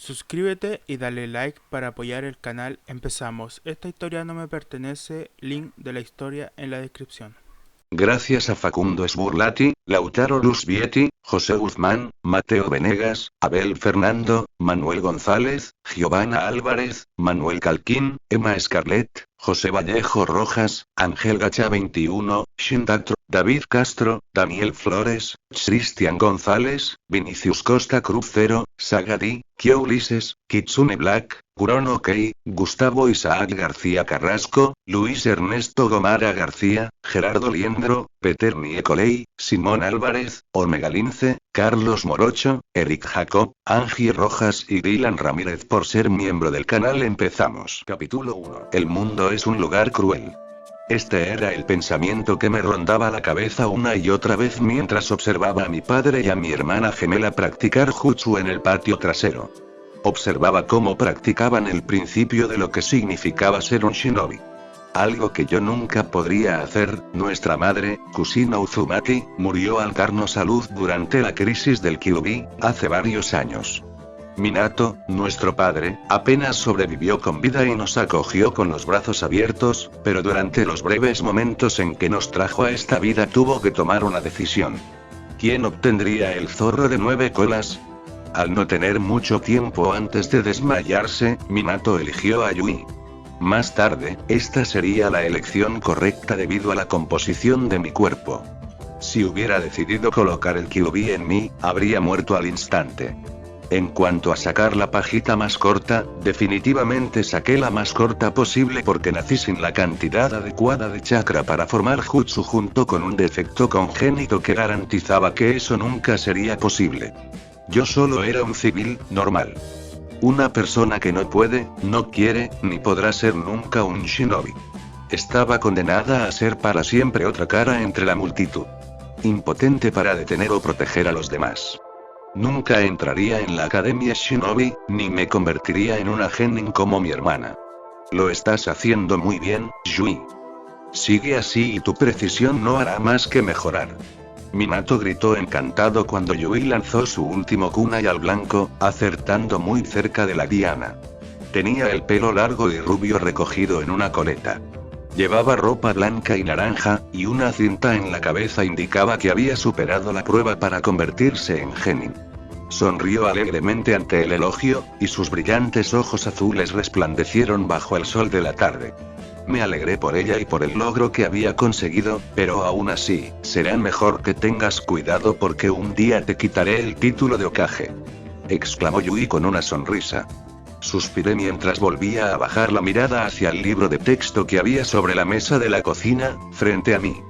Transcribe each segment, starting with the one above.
Suscríbete y dale like para apoyar el canal. Empezamos. Esta historia no me pertenece. Link de la historia en la descripción. Gracias a Facundo Sburlati, Lautaro Lusbietti, José Guzmán, Mateo Venegas, Abel Fernando, Manuel González, Giovanna Álvarez, Manuel Calquín, Emma Scarlett, José Vallejo Rojas, Ángel Gacha 21, Shindatro, David Castro, Daniel Flores, Cristian González, Vinicius Costa Crucero, Sagadi, Kyo Ulises, Kitsune Black, Kurono Kei, Gustavo Isaac García Carrasco, Luis Ernesto Gomara García, Gerardo Liendro, Peter Niecolei, Simón Álvarez, Omega Lince, Carlos Morocho, Eric Jacob, Angie Rojas y Dylan Ramírez. Por ser miembro del canal empezamos. Capítulo 1. El mundo es un lugar cruel. Este era el pensamiento que me rondaba la cabeza una y otra vez mientras observaba a mi padre y a mi hermana gemela practicar jutsu en el patio trasero. Observaba cómo practicaban el principio de lo que significaba ser un shinobi. Algo que yo nunca podría hacer. Nuestra madre, Kusino Uzumaki, murió al darnos a luz durante la crisis del Kyuubi, hace varios años. Minato, nuestro padre, apenas sobrevivió con vida y nos acogió con los brazos abiertos, pero durante los breves momentos en que nos trajo a esta vida tuvo que tomar una decisión. ¿Quién obtendría el zorro de 9 colas? Al no tener mucho tiempo antes de desmayarse, Minato eligió a Yui. Más tarde, esta sería la elección correcta debido a la composición de mi cuerpo. Si hubiera decidido colocar el Kyuubi en mí, habría muerto al instante. En cuanto a sacar la pajita más corta, definitivamente saqué la más corta posible porque nací sin la cantidad adecuada de chakra para formar jutsu junto con un defecto congénito que garantizaba que eso nunca sería posible. Yo solo era un civil, normal. Una persona que no puede, no quiere, ni podrá ser nunca un shinobi. Estaba condenada a ser para siempre otra cara entre la multitud. Impotente para detener o proteger a los demás. Nunca entraría en la academia shinobi, ni me convertiría en una genin como mi hermana. Lo estás haciendo muy bien, Yui. Sigue así y tu precisión no hará más que mejorar. Minato gritó encantado cuando Yui lanzó su último kunai al blanco, acertando muy cerca de la diana. Tenía el pelo largo y rubio recogido en una coleta. Llevaba ropa blanca y naranja, y una cinta en la cabeza indicaba que había superado la prueba para convertirse en genin. Sonrió alegremente ante el elogio, y sus brillantes ojos azules resplandecieron bajo el sol de la tarde. Me alegré por ella y por el logro que había conseguido, pero aún así, será mejor que tengas cuidado porque un día te quitaré el título de Hokage. Exclamó Yui con una sonrisa. Suspiré mientras volvía a bajar la mirada hacia el libro de texto que había sobre la mesa de la cocina, frente a mí.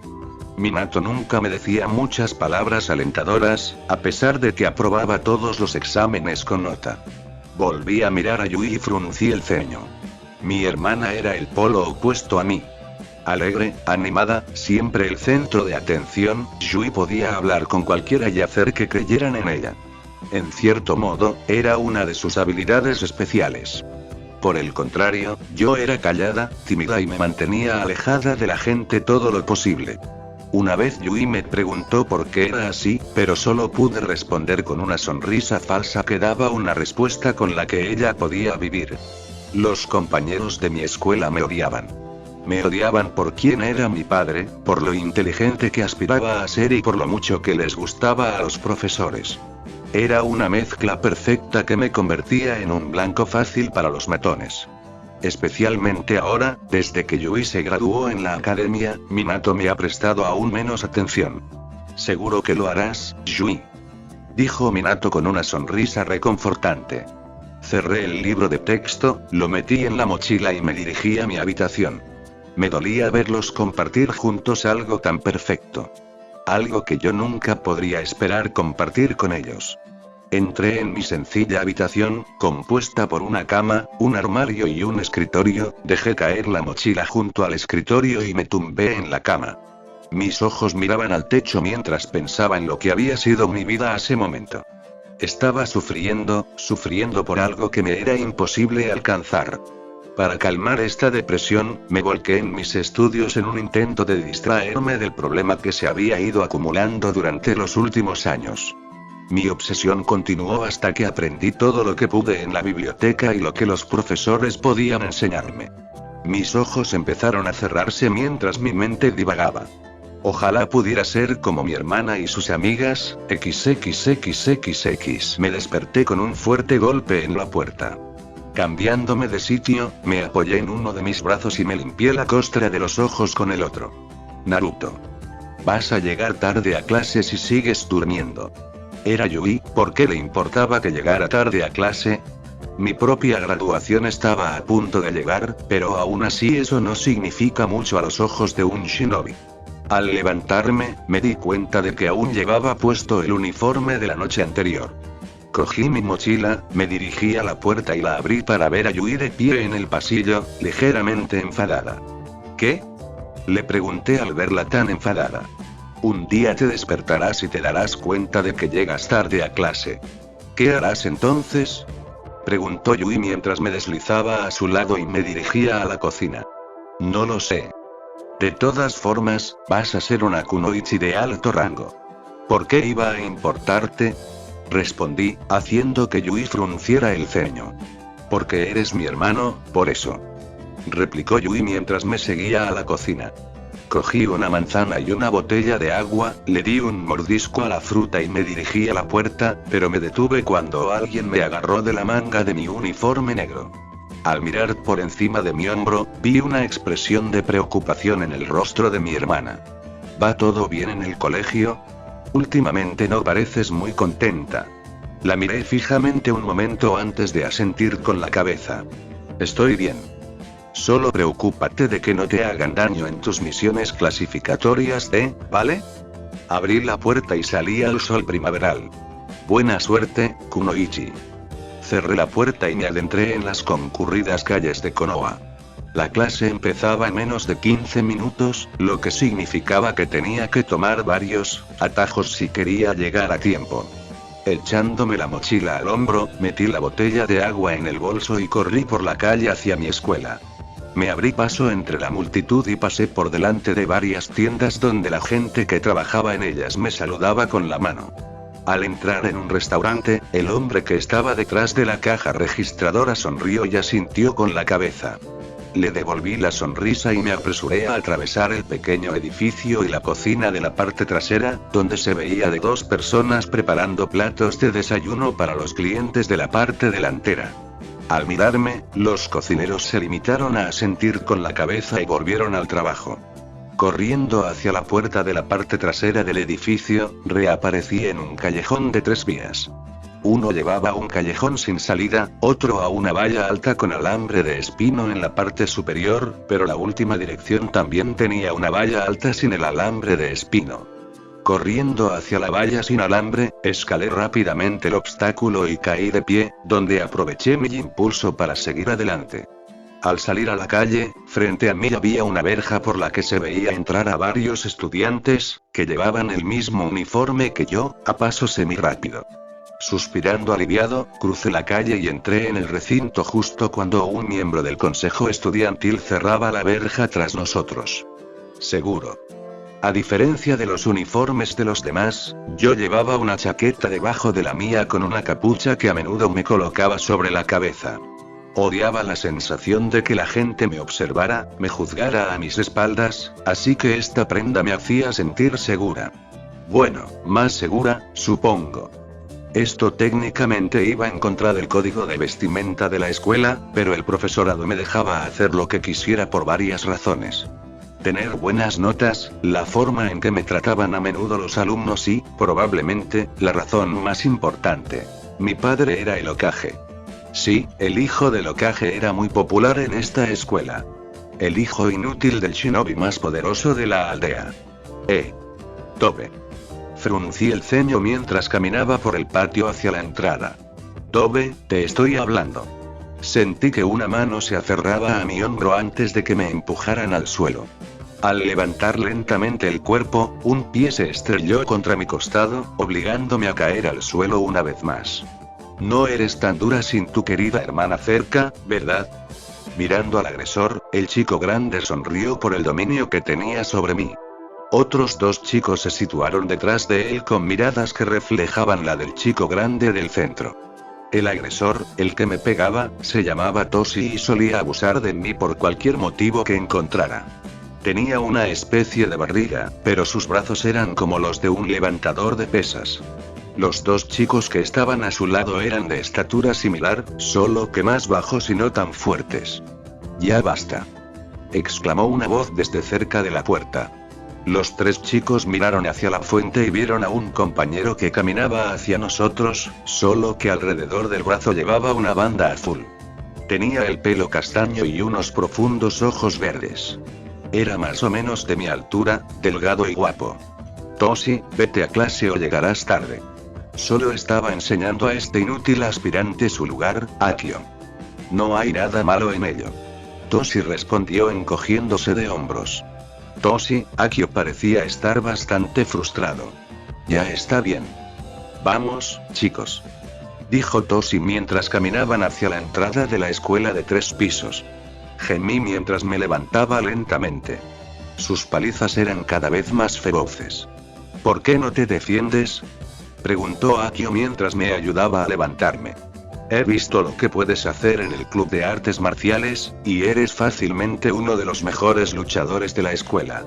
Minato nunca me decía muchas palabras alentadoras, a pesar de que aprobaba todos los exámenes con nota. Volví a mirar a Yui y fruncí el ceño. Mi hermana era el polo opuesto a mí. Alegre, animada, siempre el centro de atención, Yui podía hablar con cualquiera y hacer que creyeran en ella. En cierto modo, era una de sus habilidades especiales. Por el contrario, yo era callada, tímida y me mantenía alejada de la gente todo lo posible. Una vez Yui me preguntó por qué era así, pero solo pude responder con una sonrisa falsa que daba una respuesta con la que ella podía vivir. Los compañeros de mi escuela me odiaban. Me odiaban por quién era mi padre, por lo inteligente que aspiraba a ser y por lo mucho que les gustaba a los profesores. Era una mezcla perfecta que me convertía en un blanco fácil para los matones. Especialmente ahora, desde que Yui se graduó en la academia, Minato me ha prestado aún menos atención. Seguro que lo harás, Yui. Dijo Minato con una sonrisa reconfortante. Cerré el libro de texto, lo metí en la mochila y me dirigí a mi habitación. Me dolía verlos compartir juntos algo tan perfecto. Algo que yo nunca podría esperar compartir con ellos. Entré en mi sencilla habitación, compuesta por una cama, un armario y un escritorio, dejé caer la mochila junto al escritorio y me tumbé en la cama. Mis ojos miraban al techo mientras pensaba en lo que había sido mi vida hace momento. Estaba sufriendo por algo que me era imposible alcanzar. Para calmar esta depresión, me volqué en mis estudios en un intento de distraerme del problema que se había ido acumulando durante los últimos años. Mi obsesión continuó hasta que aprendí todo lo que pude en la biblioteca y lo que los profesores podían enseñarme. Mis ojos empezaron a cerrarse mientras mi mente divagaba. Ojalá pudiera ser como mi hermana y sus amigas, XXXXX. Me desperté con un fuerte golpe en la puerta. Cambiándome de sitio, me apoyé en uno de mis brazos y me limpié la costra de los ojos con el otro. Naruto. Vas a llegar tarde a clase si sigues durmiendo. Era Yui, ¿por qué le importaba que llegara tarde a clase? Mi propia graduación estaba a punto de llegar, pero aún así eso no significa mucho a los ojos de un shinobi. Al levantarme, me di cuenta de que aún llevaba puesto el uniforme de la noche anterior. Cogí mi mochila, me dirigí a la puerta y la abrí para ver a Yui de pie en el pasillo, ligeramente enfadada. ¿Qué? Le pregunté al verla tan enfadada. Un día te despertarás y te darás cuenta de que llegas tarde a clase. ¿Qué harás entonces? Preguntó Yui mientras me deslizaba a su lado y me dirigía a la cocina. No lo sé. De todas formas, vas a ser una kunoichi de alto rango. ¿Por qué iba a importarte? Respondí, haciendo que Yui frunciera el ceño. Porque eres mi hermano, por eso. Replicó Yui mientras me seguía a la cocina. Cogí una manzana y una botella de agua, le di un mordisco a la fruta y me dirigí a la puerta, pero me detuve cuando alguien me agarró de la manga de mi uniforme negro. Al mirar por encima de mi hombro, vi una expresión de preocupación en el rostro de mi hermana. ¿Va todo bien en el colegio? Últimamente no pareces muy contenta. La miré fijamente un momento antes de asentir con la cabeza. Estoy bien. Solo preocúpate de que no te hagan daño en tus misiones clasificatorias ¿vale? Abrí la puerta y salí al sol primaveral. Buena suerte, kunoichi. Cerré la puerta y me adentré en las concurridas calles de Konoha. La clase empezaba en menos de 15 minutos, lo que significaba que tenía que tomar varios atajos si quería llegar a tiempo. Echándome la mochila al hombro, metí la botella de agua en el bolso y corrí por la calle hacia mi escuela. Me abrí paso entre la multitud y pasé por delante de varias tiendas donde la gente que trabajaba en ellas me saludaba con la mano. Al entrar en un restaurante, el hombre que estaba detrás de la caja registradora sonrió y asintió con la cabeza. Le devolví la sonrisa y me apresuré a atravesar el pequeño edificio y la cocina de la parte trasera, donde se veía de dos personas preparando platos de desayuno para los clientes de la parte delantera. Al mirarme, los cocineros se limitaron a asentir con la cabeza y volvieron al trabajo. Corriendo hacia la puerta de la parte trasera del edificio, reaparecí en un callejón de 3 vías. Uno llevaba a un callejón sin salida, otro a una valla alta con alambre de espino en la parte superior, pero la última dirección también tenía una valla alta sin el alambre de espino. Corriendo hacia la valla sin alambre, escalé rápidamente el obstáculo y caí de pie, donde aproveché mi impulso para seguir adelante. Al salir a la calle, frente a mí había una verja por la que se veía entrar a varios estudiantes, que llevaban el mismo uniforme que yo, a paso semirápido. Suspirando aliviado, crucé la calle y entré en el recinto justo cuando un miembro del consejo estudiantil cerraba la verja tras nosotros. Seguro. A diferencia de los uniformes de los demás, yo llevaba una chaqueta debajo de la mía con una capucha que a menudo me colocaba sobre la cabeza. Odiaba la sensación de que la gente me observara, me juzgara a mis espaldas, así que esta prenda me hacía sentir segura. Bueno, más segura, supongo. Esto técnicamente iba en contra del código de vestimenta de la escuela, pero el profesorado me dejaba hacer lo que quisiera por varias razones. Tener buenas notas, la forma en que me trataban a menudo los alumnos y, probablemente, la razón más importante. Mi padre era el Hokage. Sí, el hijo del Hokage era muy popular en esta escuela. El hijo inútil del shinobi más poderoso de la aldea. Tobe. Fruncí el ceño mientras caminaba por el patio hacia la entrada. Tobe, te estoy hablando. Sentí que una mano se aferraba a mi hombro antes de que me empujaran al suelo. Al levantar lentamente el cuerpo, un pie se estrelló contra mi costado, obligándome a caer al suelo una vez más. No eres tan dura sin tu querida hermana cerca, ¿verdad? Mirando al agresor, el chico grande sonrió por el dominio que tenía sobre mí. Otros 2 chicos se situaron detrás de él con miradas que reflejaban la del chico grande del centro. El agresor, el que me pegaba, se llamaba Toshi y solía abusar de mí por cualquier motivo que encontrara. Tenía una especie de barriga, pero sus brazos eran como los de un levantador de pesas. Los 2 chicos que estaban a su lado eran de estatura similar, solo que más bajos y no tan fuertes. «Ya basta», exclamó una voz desde cerca de la puerta. Los 3 chicos miraron hacia la fuente y vieron a un compañero que caminaba hacia nosotros, solo que alrededor del brazo llevaba una banda azul. Tenía el pelo castaño y unos profundos ojos verdes. Era más o menos de mi altura, delgado y guapo. «Toshi, vete a clase o llegarás tarde». Solo estaba enseñando a este inútil aspirante su lugar, Akio. «No hay nada malo en ello», Toshi respondió encogiéndose de hombros. Toshi, Akio parecía estar bastante frustrado. «Ya está bien. Vamos, chicos», dijo Toshi mientras caminaban hacia la entrada de la escuela de 3 pisos. Gemí mientras me levantaba lentamente. Sus palizas eran cada vez más feroces. «¿Por qué no te defiendes?», preguntó Akio mientras me ayudaba a levantarme. «He visto lo que puedes hacer en el club de artes marciales, y eres fácilmente uno de los mejores luchadores de la escuela».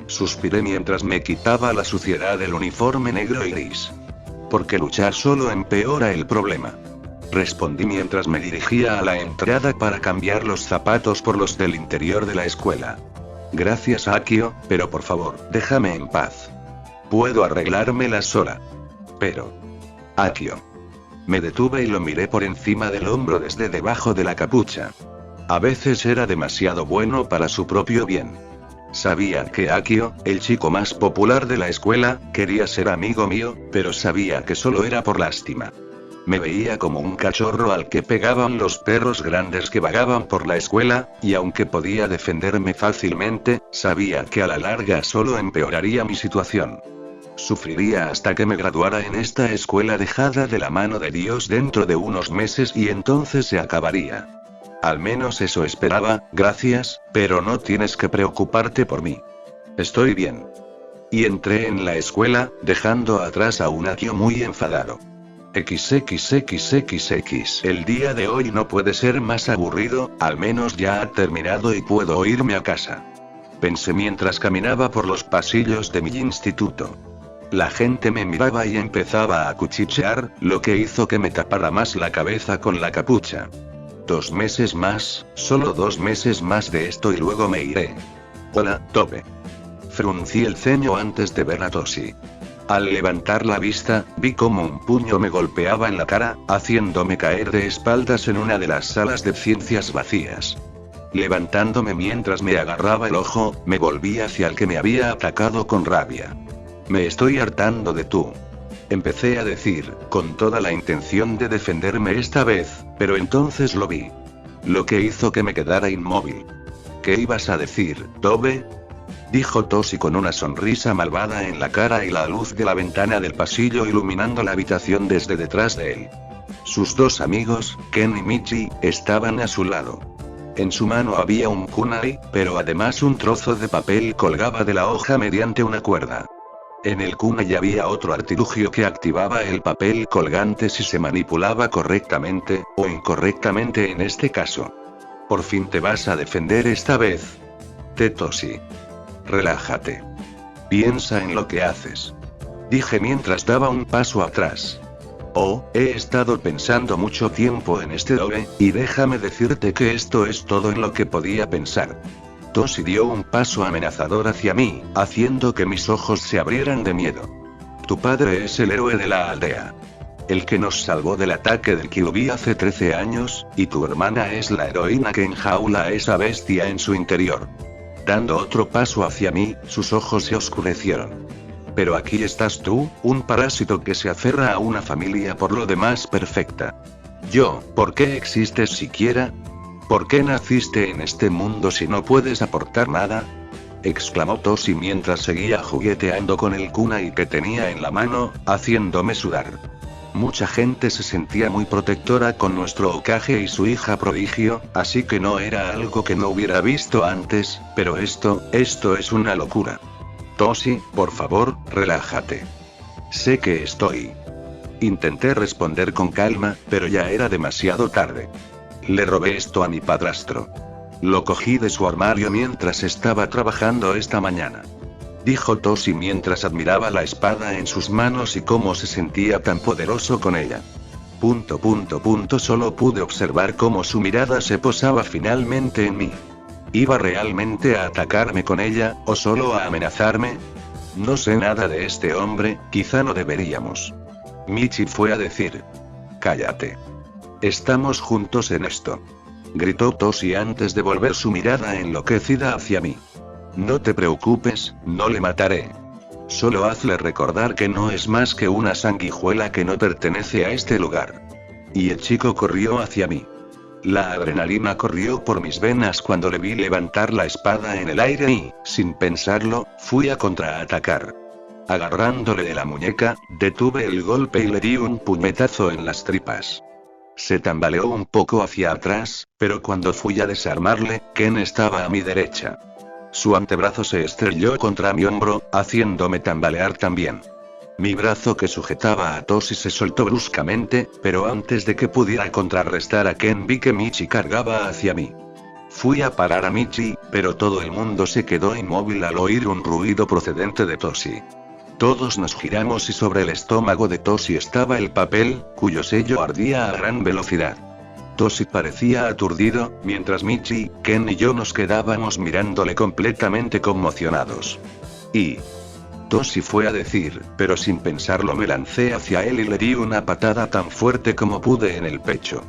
Suspiré mientras me quitaba la suciedad del uniforme negro y gris. «Porque luchar solo empeora el problema», respondí mientras me dirigía a la entrada para cambiar los zapatos por los del interior de la escuela. «Gracias, Akio, pero por favor, déjame en paz. Puedo arreglármela sola». «Pero... Akio». Me detuve y lo miré por encima del hombro desde debajo de la capucha. A veces era demasiado bueno para su propio bien. Sabía que Akio, el chico más popular de la escuela, quería ser amigo mío, pero sabía que solo era por lástima. Me veía como un cachorro al que pegaban los perros grandes que vagaban por la escuela, y aunque podía defenderme fácilmente, sabía que a la larga solo empeoraría mi situación. Sufriría hasta que me graduara en esta escuela dejada de la mano de Dios dentro de unos meses y entonces se acabaría. Al menos eso esperaba. «Gracias, pero no tienes que preocuparte por mí. Estoy bien». Y entré en la escuela, dejando atrás a un Akio muy enfadado. XXXXX. El día de hoy no puede ser más aburrido, al menos ya ha terminado y puedo irme a casa. Pensé mientras caminaba por los pasillos de mi instituto. La gente me miraba y empezaba a cuchichear, lo que hizo que me tapara más la cabeza con la capucha. 2 meses más, solo 2 meses más de esto y luego me iré. «Hola, Tobe». Fruncí el ceño antes de ver a Toshi. Al levantar la vista, vi como un puño me golpeaba en la cara, haciéndome caer de espaldas en una de las salas de ciencias vacías. Levantándome mientras me agarraba el ojo, me volví hacia el que me había atacado con rabia. «Me estoy hartando de tú», empecé a decir, con toda la intención de defenderme esta vez, pero entonces lo vi. Lo que hizo que me quedara inmóvil. «¿Qué ibas a decir, Tobe?», dijo Toshi con una sonrisa malvada en la cara y la luz de la ventana del pasillo iluminando la habitación desde detrás de él. Sus 2 amigos, Ken y Michi, estaban a su lado. En su mano había un kunai, pero además un trozo de papel colgaba de la hoja mediante una cuerda. En el kunai había otro artilugio que activaba el papel colgante si se manipulaba correctamente, o incorrectamente en este caso. «¿Por fin te vas a defender esta vez?», Toshi. «Relájate. Piensa en lo que haces», dije mientras daba un paso atrás. «Oh, he estado pensando mucho tiempo en este dobe, y déjame decirte que esto es todo en lo que podía pensar». Toshi dio un paso amenazador hacia mí, haciendo que mis ojos se abrieran de miedo. «Tu padre es el héroe de la aldea. El que nos salvó del ataque del Kyuubi hace 13 años, y tu hermana es la heroína que enjaula a esa bestia en su interior». Dando otro paso hacia mí, sus ojos se oscurecieron. «Pero aquí estás tú, un parásito que se aferra a una familia por lo demás perfecta. Yo, ¿por qué existes siquiera? ¿Por qué naciste en este mundo si no puedes aportar nada?», exclamó Toshi mientras seguía jugueteando con el kunai que tenía en la mano, haciéndome sudar. Mucha gente se sentía muy protectora con nuestro Hokage y su hija prodigio, así que no era algo que no hubiera visto antes, pero esto es una locura. Toshi, por favor, relájate. Sé que estoy. Intenté responder con calma, pero ya era demasiado tarde. Le robé esto a mi padrastro. Lo cogí de su armario mientras estaba trabajando esta mañana. Dijo Toshi mientras admiraba la espada en sus manos y cómo se sentía tan poderoso con ella. Solo pude observar cómo su mirada se posaba finalmente en mí. ¿Iba realmente a atacarme con ella, o solo a amenazarme? No sé nada de este hombre, quizá no deberíamos. Michi fue a decir. Cállate. Estamos juntos en esto. Gritó Toshi antes de volver su mirada enloquecida hacia mí. No te preocupes, no le mataré. Solo hazle recordar que no es más que una sanguijuela que no pertenece a este lugar. Y el chico corrió hacia mí. La adrenalina corrió por mis venas cuando le vi levantar la espada en el aire y, sin pensarlo, fui a contraatacar. Agarrándole de la muñeca, detuve el golpe y le di un puñetazo en las tripas. Se tambaleó un poco hacia atrás, pero cuando fui a desarmarle, Ken estaba a mi derecha. Su antebrazo se estrelló contra mi hombro, haciéndome tambalear también. Mi brazo que sujetaba a Toshi se soltó bruscamente, pero antes de que pudiera contrarrestar a Ken vi que Michi cargaba hacia mí. Fui a parar a Michi, pero todo el mundo se quedó inmóvil al oír un ruido procedente de Toshi. Todos nos giramos y sobre el estómago de Toshi estaba el papel, cuyo sello ardía a gran velocidad. Toshi parecía aturdido, mientras Michi, Ken y yo nos quedábamos mirándole completamente conmocionados. Y Toshi fue a decir, pero sin pensarlo me lancé hacia él y le di una patada tan fuerte como pude en el pecho.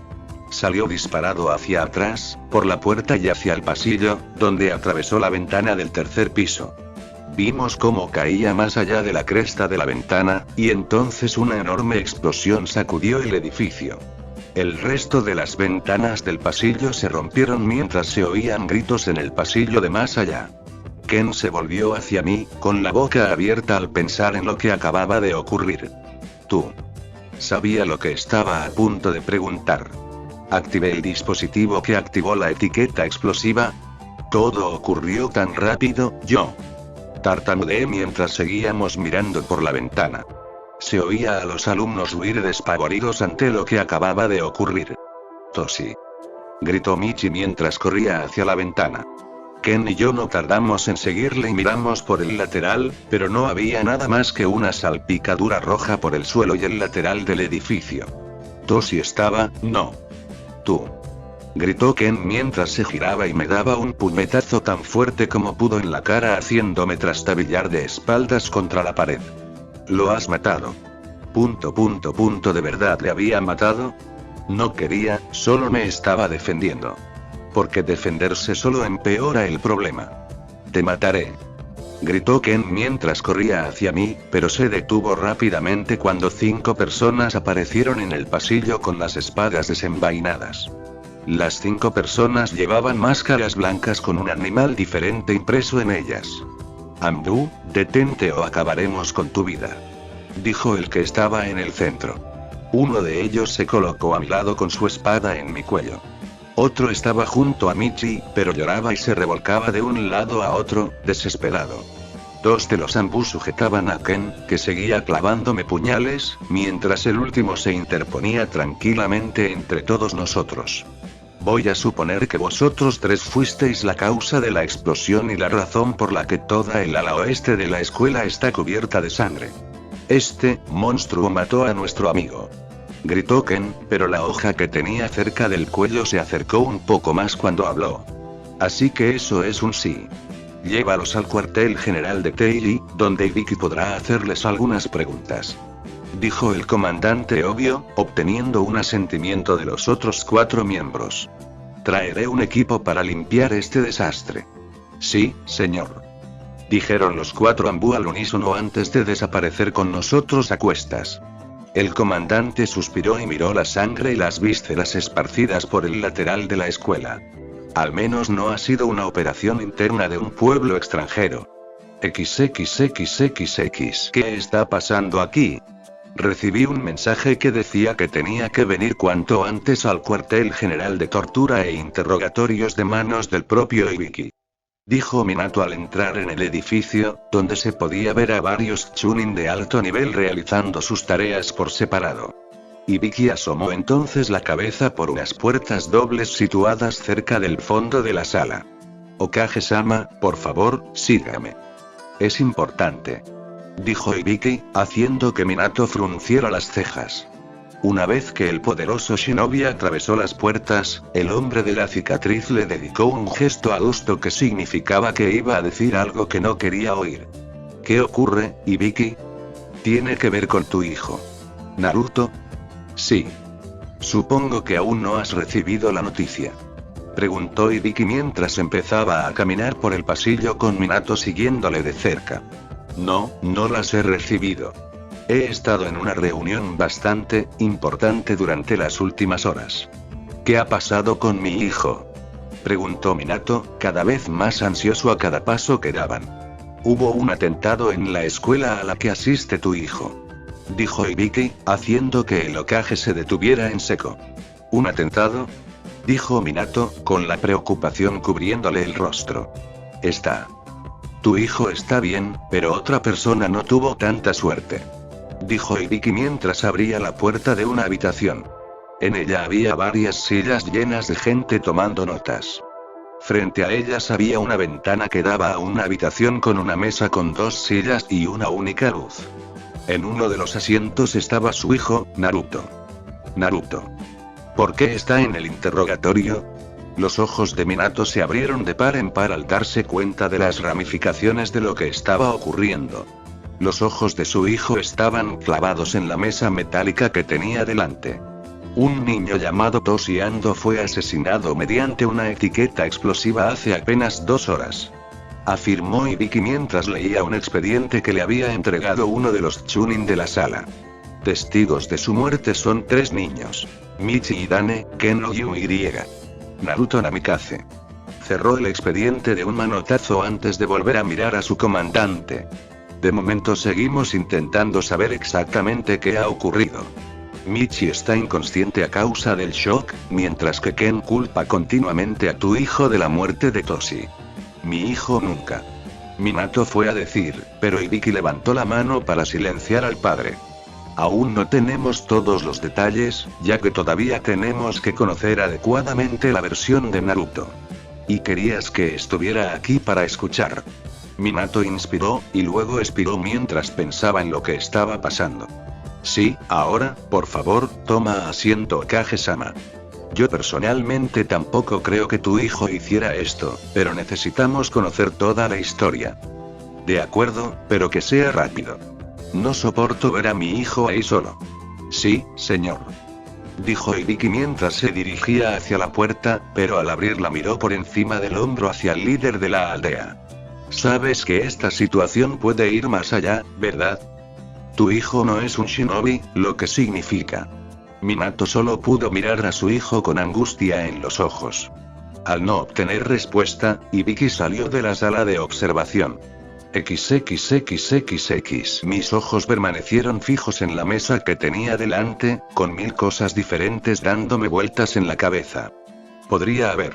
Salió disparado hacia atrás, por la puerta y hacia el pasillo, donde atravesó la ventana del tercer piso. Vimos cómo caía más allá de la cresta de la ventana, y entonces una enorme explosión sacudió el edificio. El resto de las ventanas del pasillo se rompieron mientras se oían gritos en el pasillo de más allá. Ken se volvió hacia mí, con la boca abierta al pensar en lo que acababa de ocurrir. ¿Tú? Sabía lo que estaba a punto de preguntar. Activé el dispositivo que activó la etiqueta explosiva. Todo ocurrió tan rápido, yo tartamudeé mientras seguíamos mirando por la ventana. Se oía a los alumnos huir despavoridos ante lo que acababa de ocurrir. Toshi. Gritó Michi mientras corría hacia la ventana. Ken y yo no tardamos en seguirle y miramos por el lateral, pero no había nada más que una salpicadura roja por el suelo y el lateral del edificio. Toshi estaba, no. Tú. Gritó Ken mientras se giraba y me daba un puñetazo tan fuerte como pudo en la cara haciéndome trastabillar de espaldas contra la pared. Lo has matado. ¿De verdad le había matado? No quería, solo me estaba defendiendo. Porque defenderse solo empeora el problema. Te mataré. Gritó Ken mientras corría hacia mí, pero se detuvo rápidamente cuando 5 personas aparecieron en el pasillo con las espadas desenvainadas. Las 5 personas llevaban máscaras blancas con un animal diferente impreso en ellas. Ambu, detente o acabaremos con tu vida. Dijo el que estaba en el centro. Uno de ellos se colocó a mi lado con su espada en mi cuello. Otro estaba junto a Michi, pero lloraba y se revolcaba de un lado a otro, desesperado. 2 de los Ambu sujetaban a Ken, que seguía clavándome puñales, mientras el último se interponía tranquilamente entre todos nosotros. Voy a suponer que vosotros 3 fuisteis la causa de la explosión y la razón por la que toda el ala oeste de la escuela está cubierta de sangre. Este monstruo mató a nuestro amigo. Gritó Ken, pero la hoja que tenía cerca del cuello se acercó un poco más cuando habló. Así que eso es un sí. Llévalos al cuartel general de Teili, donde Ibiki podrá hacerles algunas preguntas. Dijo el comandante obvio, obteniendo un asentimiento de los otros 4 miembros. Traeré un equipo para limpiar este desastre. Sí, señor. Dijeron los 4 Ambu al unísono antes de desaparecer con nosotros a cuestas. El comandante suspiró y miró la sangre y las vísceras esparcidas por el lateral de la escuela. Al menos no ha sido una operación interna de un pueblo extranjero. XXXXX. ¿Qué está pasando aquí? Recibí un mensaje que decía que tenía que venir cuanto antes al cuartel general de tortura e interrogatorios de manos del propio Ibiki. dijo Minato al entrar en el edificio, donde se podía ver a varios chunin de alto nivel realizando sus tareas por separado. Ibiki asomó entonces la cabeza por unas puertas dobles situadas cerca del fondo de la sala. Okage-sama, por favor, sígame. Es importante, dijo Ibiki, haciendo que Minato frunciera las cejas. Una vez que el poderoso shinobi atravesó las puertas, el hombre de la cicatriz le dedicó un gesto adusto que significaba que iba a decir algo que no quería oír. ¿Qué ocurre, Ibiki? Tiene que ver con tu hijo. ¿Naruto? Sí. Supongo que aún no has recibido la noticia. Preguntó Ibiki mientras empezaba a caminar por el pasillo con Minato siguiéndole de cerca. No, no las he recibido. He estado en una reunión bastante importante durante las últimas horas. ¿Qué ha pasado con mi hijo? Preguntó Minato, cada vez más ansioso a cada paso que daban. Hubo un atentado en la escuela a la que asiste tu hijo, dijo Ibiki, haciendo que el Hokage se detuviera en seco. ¿Un atentado? Dijo Minato, con la preocupación cubriéndole el rostro. Tu hijo está bien, pero otra persona no tuvo tanta suerte, dijo Ibiki mientras abría la puerta de una habitación. En ella había varias sillas llenas de gente tomando notas. Frente a ellas había una ventana que daba a una habitación con una mesa con 2 sillas y una única luz. En uno de los asientos estaba su hijo, Naruto. Naruto. ¿Por qué está en el interrogatorio? Los ojos de Minato se abrieron de par en par al darse cuenta de las ramificaciones de lo que estaba ocurriendo. Los ojos de su hijo estaban clavados en la mesa metálica que tenía delante. Un niño llamado Toshi Ando fue asesinado mediante una etiqueta explosiva hace apenas 2 horas. Afirmó Ibiki mientras leía un expediente que le había entregado uno de los chunin de la sala. Testigos de su muerte son 3 niños. Michi Hidane, Ken Y. Naruto Namikaze. Cerró el expediente de un manotazo antes de volver a mirar a su comandante. De momento seguimos intentando saber exactamente qué ha ocurrido. Michi está inconsciente a causa del shock, mientras que Ken culpa continuamente a tu hijo de la muerte de Toshi. Mi hijo nunca. Minato fue a decir, pero Ibiki levantó la mano para silenciar al padre. Aún no tenemos todos los detalles, ya que todavía tenemos que conocer adecuadamente la versión de Naruto. Y querías que estuviera aquí para escuchar. Minato inspiró, y luego expiró mientras pensaba en lo que estaba pasando. Sí, ahora, por favor, toma asiento Okage-sama. Yo personalmente tampoco creo que tu hijo hiciera esto, pero necesitamos conocer toda la historia. De acuerdo, pero que sea rápido. No soporto ver a mi hijo ahí solo. Sí, señor, dijo Ibiki mientras se dirigía hacia la puerta, pero al abrirla miró por encima del hombro hacia el líder de la aldea. Sabes que esta situación puede ir más allá, ¿verdad? Tu hijo no es un shinobi, lo que significa. Minato solo pudo mirar a su hijo con angustia en los ojos. Al no obtener respuesta, Ibiki salió de la sala de observación. XXXXX. Mis ojos permanecieron fijos en la mesa que tenía delante, con 1000 cosas diferentes dándome vueltas en la cabeza. Podría haber.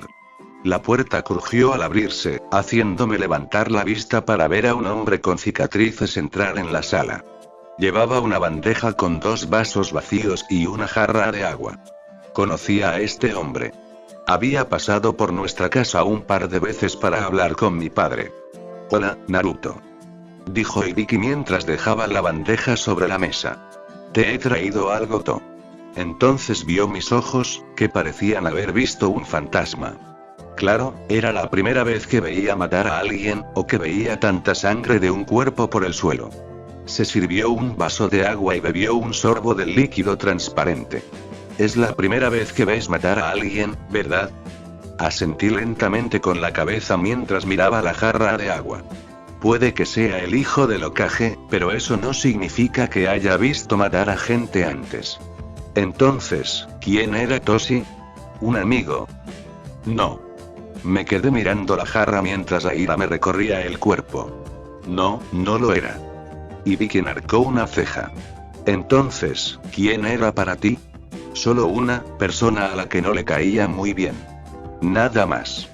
La puerta crujió al abrirse, haciéndome levantar la vista para ver a un hombre con cicatrices entrar en la sala. Llevaba una bandeja con 2 vasos vacíos y una jarra de agua. Conocía a este hombre. Había pasado por nuestra casa un par de veces para hablar con mi padre. Hola, Naruto, dijo Ibiki mientras dejaba la bandeja sobre la mesa. Te he traído algo, To. Entonces vio mis ojos, que parecían haber visto un fantasma. Claro, era la primera vez que veía matar a alguien, o que veía tanta sangre de un cuerpo por el suelo. Se sirvió un vaso de agua y bebió un sorbo del líquido transparente. Es la primera vez que ves matar a alguien, ¿verdad? Asentí lentamente con la cabeza mientras miraba la jarra de agua. Puede que sea el hijo del Hokage, pero eso no significa que haya visto matar a gente antes. Entonces, ¿quién era Toshi? ¿Un amigo? No. Me quedé mirando la jarra mientras la ira me recorría el cuerpo. No, no lo era. Ibiki enarcó una ceja. Entonces, ¿quién era para ti? Solo una persona a la que no le caía muy bien. Nada más.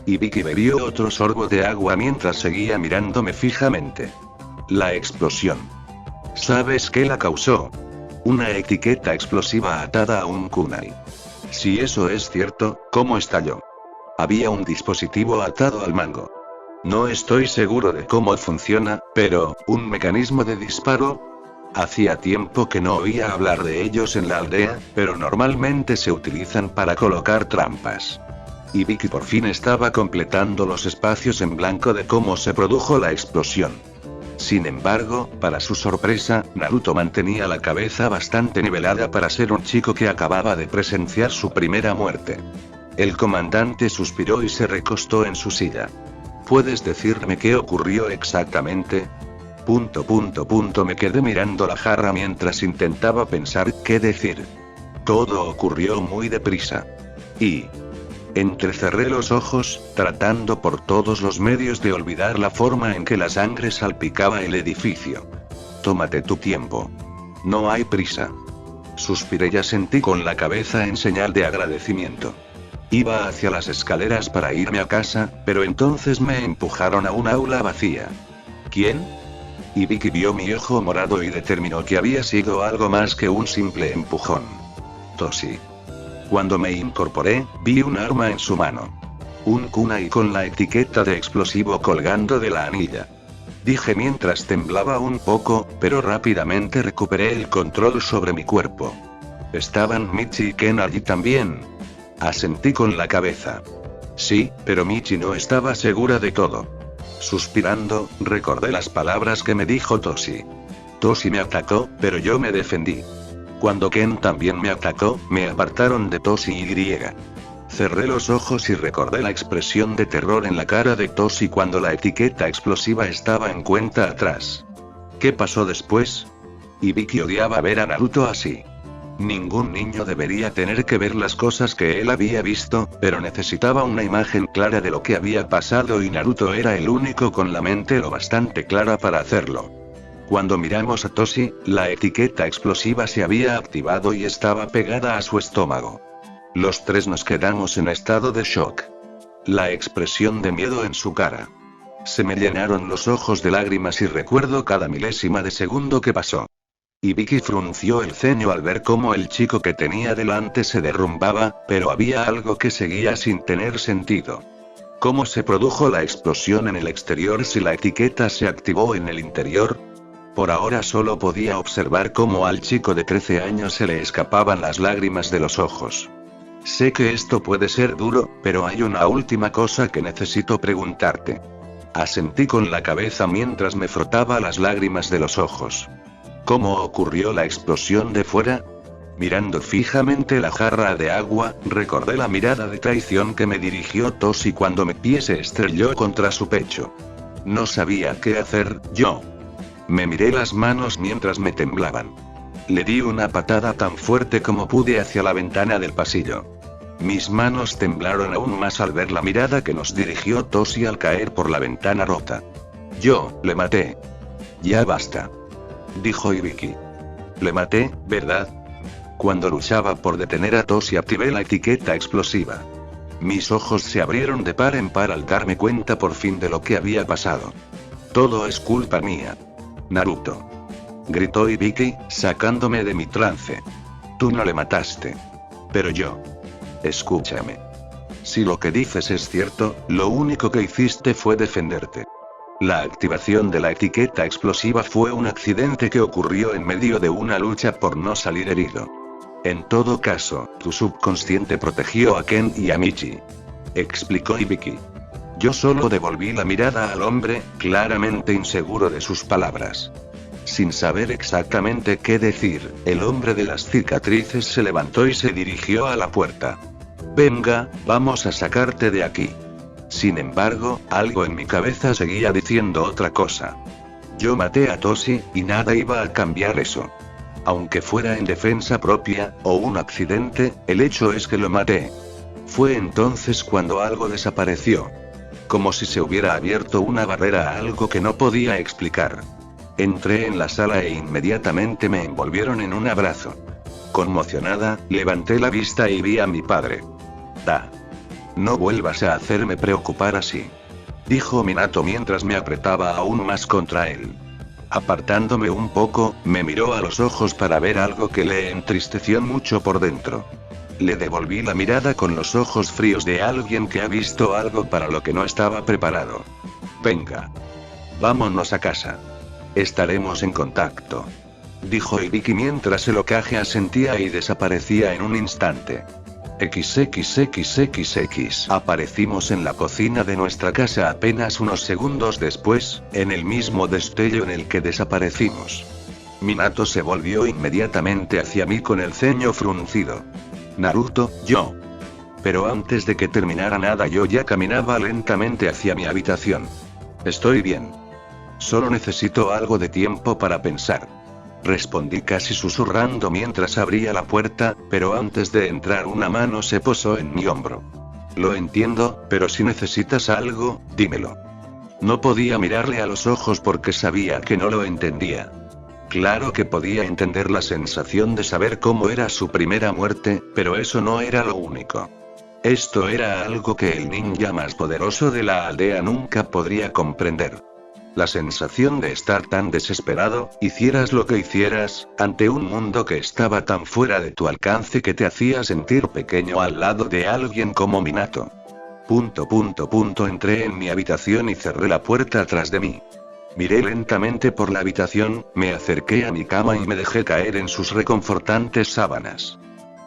y Vicky bebió otro sorbo de agua mientras seguía mirándome fijamente. La explosión. ¿Sabes qué la causó? Una etiqueta explosiva atada a un kunai. Si eso es cierto, ¿cómo estalló? Había un dispositivo atado al mango. No estoy seguro de cómo funciona, pero, ¿un mecanismo de disparo? Hacía tiempo que no oía hablar de ellos en la aldea, pero normalmente se utilizan para colocar trampas. Y Vicky por fin estaba completando los espacios en blanco de cómo se produjo la explosión. Sin embargo, para su sorpresa, Naruto mantenía la cabeza bastante nivelada para ser un chico que acababa de presenciar su primera muerte. El comandante suspiró y se recostó en su silla. ¿Puedes decirme qué ocurrió exactamente? Me quedé mirando la jarra mientras intentaba pensar qué decir. Todo ocurrió muy deprisa. Y entrecerré los ojos, tratando por todos los medios de olvidar la forma en que la sangre salpicaba el edificio. Tómate tu tiempo. No hay prisa. Suspiré y asentí con la cabeza en señal de agradecimiento. Iba hacia las escaleras para irme a casa, pero entonces me empujaron a un aula vacía. ¿Quién? Y Vicky vio mi ojo morado y determinó que había sido algo más que un simple empujón. Tosí. Cuando me incorporé, vi un arma en su mano. Un kunai con la etiqueta de explosivo colgando de la anilla. Dije mientras temblaba un poco, pero rápidamente recuperé el control sobre mi cuerpo. ¿Estaban Michi y Ken allí también? Asentí con la cabeza. Sí, pero Michi no estaba segura de todo. Suspirando, recordé las palabras que me dijo Toshi. Toshi me atacó, pero yo me defendí. Cuando Ken también me atacó, me apartaron de Toshi y. Cerré los ojos y recordé la expresión de terror en la cara de Toshi cuando la etiqueta explosiva estaba en cuenta atrás. ¿Qué pasó después? Y Vicky odiaba ver a Naruto así. Ningún niño debería tener que ver las cosas que él había visto, pero necesitaba una imagen clara de lo que había pasado y Naruto era el único con la mente lo bastante clara para hacerlo. Cuando miramos a Toshi, la etiqueta explosiva se había activado y estaba pegada a su estómago. Los tres nos quedamos en estado de shock. La expresión de miedo en su cara. Se me llenaron los ojos de lágrimas y recuerdo cada milésima de segundo que pasó. Y Vicky frunció el ceño al ver cómo el chico que tenía delante se derrumbaba, pero había algo que seguía sin tener sentido. ¿Cómo se produjo la explosión en el exterior si la etiqueta se activó en el interior? Por ahora solo podía observar cómo al chico de 13 años se le escapaban las lágrimas de los ojos. Sé que esto puede ser duro, pero hay una última cosa que necesito preguntarte. Asentí con la cabeza mientras me frotaba las lágrimas de los ojos. ¿Cómo ocurrió la explosión de fuera? Mirando fijamente la jarra de agua, recordé la mirada de traición que me dirigió Toshi cuando mi pie se estrelló contra su pecho. No sabía qué hacer, yo. Me miré las manos mientras me temblaban. Le di una patada tan fuerte como pude hacia la ventana del pasillo. Mis manos temblaron aún más al ver la mirada que nos dirigió Toshi al caer por la ventana rota. Yo, le maté. Ya basta. Dijo Ibiki. Le maté, ¿verdad? Cuando luchaba por detener a Toshi activé la etiqueta explosiva. Mis ojos se abrieron de par en par al darme cuenta por fin de lo que había pasado. Todo es culpa mía. Naruto. Gritó Ibiki, sacándome de mi trance. Tú no le mataste. Pero yo. Escúchame. Si lo que dices es cierto, lo único que hiciste fue defenderte. La activación de la etiqueta explosiva fue un accidente que ocurrió en medio de una lucha por no salir herido. En todo caso, tu subconsciente protegió a Ken y a Michi. Explicó Ibiki. Yo solo devolví la mirada al hombre, claramente inseguro de sus palabras. Sin saber exactamente qué decir, el hombre de las cicatrices se levantó y se dirigió a la puerta. Venga, vamos a sacarte de aquí. Sin embargo, algo en mi cabeza seguía diciendo otra cosa. Yo maté a Toshi, y nada iba a cambiar eso. Aunque fuera en defensa propia, o un accidente, el hecho es que lo maté. Fue entonces cuando algo desapareció. Como si se hubiera abierto una barrera a algo que no podía explicar. Entré en la sala e inmediatamente me envolvieron en un abrazo. Conmocionada, levanté la vista y vi a mi padre. No vuelvas a hacerme preocupar así, dijo Minato mientras me apretaba aún más contra él. Apartándome un poco, me miró a los ojos para ver algo que le entristeció mucho por dentro. Le devolví la mirada con los ojos fríos de alguien que ha visto algo para lo que no estaba preparado. Venga. Vámonos a casa. Estaremos en contacto, dijo Ibiki mientras el Hokage asentía y desaparecía en un instante. XXXXX. Aparecimos en la cocina de nuestra casa apenas unos segundos después, en el mismo destello en el que desaparecimos. Minato se volvió inmediatamente hacia mí con el ceño fruncido. Naruto, yo. Pero antes de que terminara nada yo ya caminaba lentamente hacia mi habitación. Estoy bien. Solo necesito algo de tiempo para pensar. Respondí casi susurrando mientras abría la puerta, pero antes de entrar una mano se posó en mi hombro. Lo entiendo, pero si necesitas algo, dímelo. No podía mirarle a los ojos porque sabía que no lo entendía. Claro que podía entender la sensación de saber cómo era su primera muerte, pero eso no era lo único. Esto era algo que el ninja más poderoso de la aldea nunca podría comprender. La sensación de estar tan desesperado, hicieras lo que hicieras, ante un mundo que estaba tan fuera de tu alcance que te hacía sentir pequeño al lado de alguien como Minato. Entré en mi habitación y cerré la puerta tras de mí. Miré lentamente por la habitación, me acerqué a mi cama y me dejé caer en sus reconfortantes sábanas.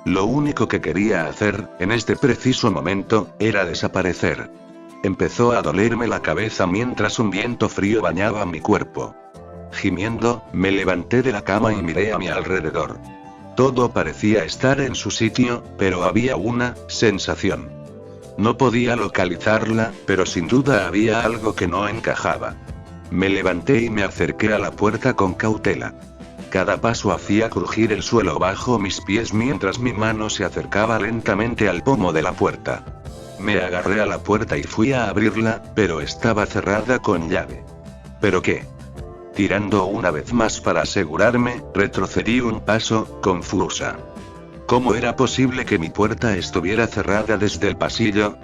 Lo único que quería hacer, en este preciso momento, era desaparecer. Empezó a dolerme la cabeza mientras un viento frío bañaba mi cuerpo. Gimiendo, me levanté de la cama y miré a mi alrededor. Todo parecía estar en su sitio, pero había una sensación. No podía localizarla, pero sin duda había algo que no encajaba. Me levanté y me acerqué a la puerta con cautela. Cada paso hacía crujir el suelo bajo mis pies mientras mi mano se acercaba lentamente al pomo de la puerta. Me agarré a la puerta y fui a abrirla, pero estaba cerrada con llave. ¿Pero qué? Tirando una vez más para asegurarme, retrocedí un paso, confusa. ¿Cómo era posible que mi puerta estuviera cerrada desde el pasillo?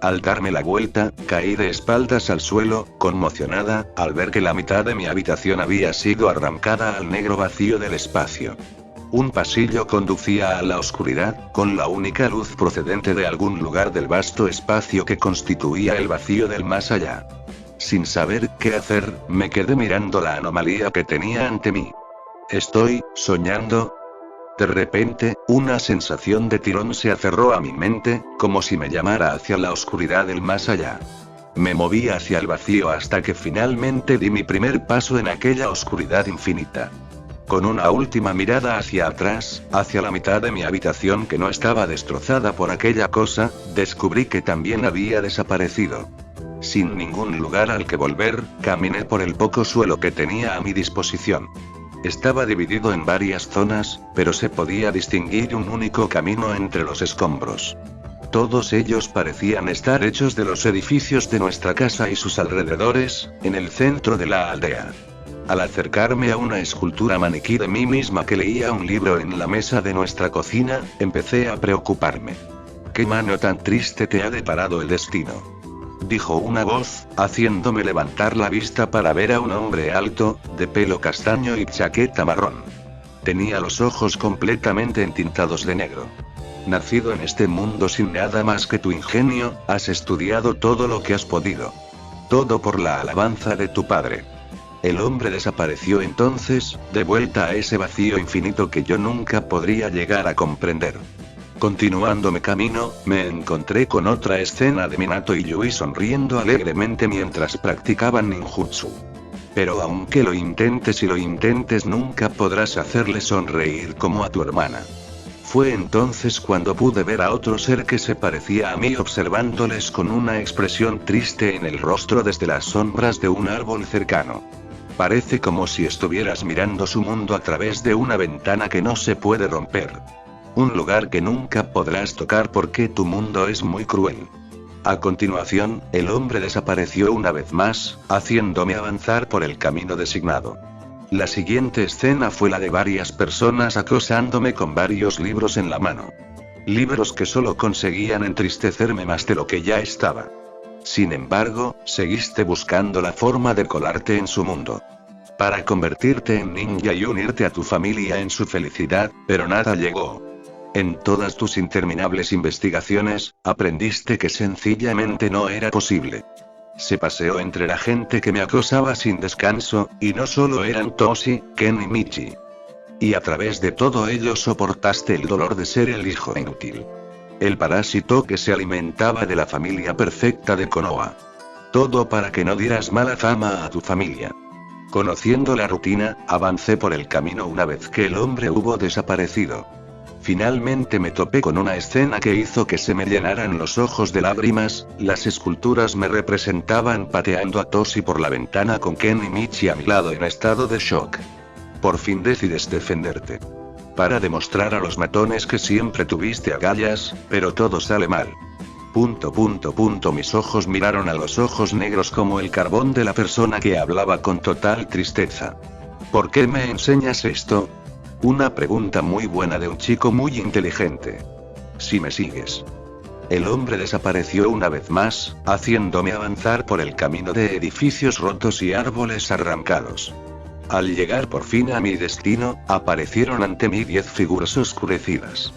Al darme la vuelta, caí de espaldas al suelo, conmocionada, al ver que la mitad de mi habitación había sido arrancada al negro vacío del espacio. Un pasillo conducía a la oscuridad, con la única luz procedente de algún lugar del vasto espacio que constituía el vacío del más allá. Sin saber qué hacer, me quedé mirando la anomalía que tenía ante mí. ¿Estoy soñando? De repente, una sensación de tirón se aferró a mi mente, como si me llamara hacia la oscuridad del más allá. Me moví hacia el vacío hasta que finalmente di mi primer paso en aquella oscuridad infinita. Con una última mirada hacia atrás, hacia la mitad de mi habitación que no estaba destrozada por aquella cosa, descubrí que también había desaparecido. Sin ningún lugar al que volver, caminé por el poco suelo que tenía a mi disposición. Estaba dividido en varias zonas, pero se podía distinguir un único camino entre los escombros. Todos ellos parecían estar hechos de los edificios de nuestra casa y sus alrededores, en el centro de la aldea. Al acercarme a una escultura maniquí de mí misma que leía un libro en la mesa de nuestra cocina, empecé a preocuparme. ¿Qué mano tan triste te ha deparado el destino?, dijo una voz, haciéndome levantar la vista para ver a un hombre alto, de pelo castaño y chaqueta marrón. Tenía los ojos completamente entintados de negro. Nacido en este mundo sin nada más que tu ingenio, has estudiado todo lo que has podido. Todo por la alabanza de tu padre. El hombre desapareció entonces, de vuelta a ese vacío infinito que yo nunca podría llegar a comprender. Continuando mi camino, me encontré con otra escena de Minato y Yui sonriendo alegremente mientras practicaban ninjutsu. Pero aunque lo intentes y lo intentes nunca podrás hacerle sonreír como a tu hermana. Fue entonces cuando pude ver a otro ser que se parecía a mí observándoles con una expresión triste en el rostro desde las sombras de un árbol cercano. Parece como si estuvieras mirando su mundo a través de una ventana que no se puede romper. Un lugar que nunca podrás tocar porque tu mundo es muy cruel. A continuación, el hombre desapareció una vez más, haciéndome avanzar por el camino designado. La siguiente escena fue la de varias personas acosándome con varios libros en la mano. Libros que solo conseguían entristecerme más de lo que ya estaba. Sin embargo, seguiste buscando la forma de colarte en su mundo. Para convertirte en ninja y unirte a tu familia en su felicidad, pero nada llegó. En todas tus interminables investigaciones, aprendiste que sencillamente no era posible. Se paseó entre la gente que me acosaba sin descanso, y no solo eran Toshi, Ken y Michi. Y a través de todo ello soportaste el dolor de ser el hijo inútil. El parásito que se alimentaba de la familia perfecta de Konoha. Todo para que no dieras mala fama a tu familia. Conociendo la rutina, avancé por el camino una vez que el hombre hubo desaparecido. Finalmente me topé con una escena que hizo que se me llenaran los ojos de lágrimas. Las esculturas me representaban pateando a Toshi por la ventana con Ken y Michi a mi lado en estado de shock. Por fin decides defenderte. Para demostrar a los matones que siempre tuviste agallas, pero todo sale mal. Mis ojos miraron a los ojos negros como el carbón de la persona que hablaba con total tristeza. ¿Por qué me enseñas esto? Una pregunta muy buena de un chico muy inteligente. Si me sigues. El hombre desapareció una vez más, haciéndome avanzar por el camino de edificios rotos y árboles arrancados. Al llegar por fin a mi destino, aparecieron ante mí 10 figuras oscurecidas.